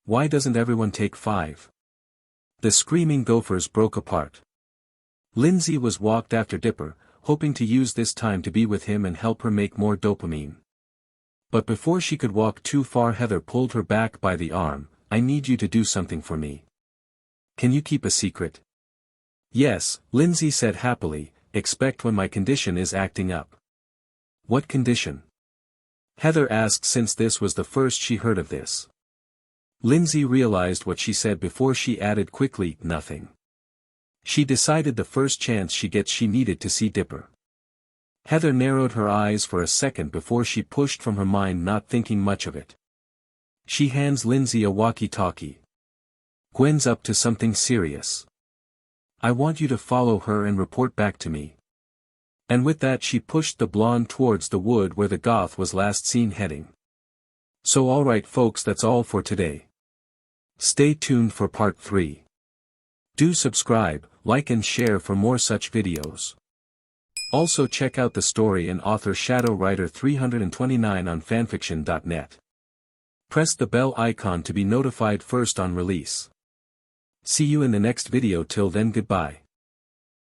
Why doesn't everyone take 5? The screaming gophers broke apart. Lindsay was walked after Dipper, hoping to use this time to be with him and help her make more dopamine. But before she could walk too far, Heather pulled her back by the arm. "I need you to do something for me. Can you keep a secret?" "Yes," Lindsay said happily, "expect when my condition is acting up." "What condition?" Heather asked, since this was the first she heard of this. Lindsay realized what she said before she added quickly, "Nothing." She decided the first chance she gets she needed to see Dipper. Heather narrowed her eyes for a second before she pushed from her mind, not thinking much of it. She hands Lindsay a walkie-talkie. "Gwen's up to something serious. I want you to follow her and report back to me." And with that she pushed the blonde towards the wood where the goth was last seen heading. So alright folks, that's all for today. Stay tuned for part 3. Do subscribe, like and share for more such videos. Also check out the story and author Shadow Rider 329 on fanfiction.net. Press the bell icon to be notified first on release. See you in the next video. Till then, goodbye.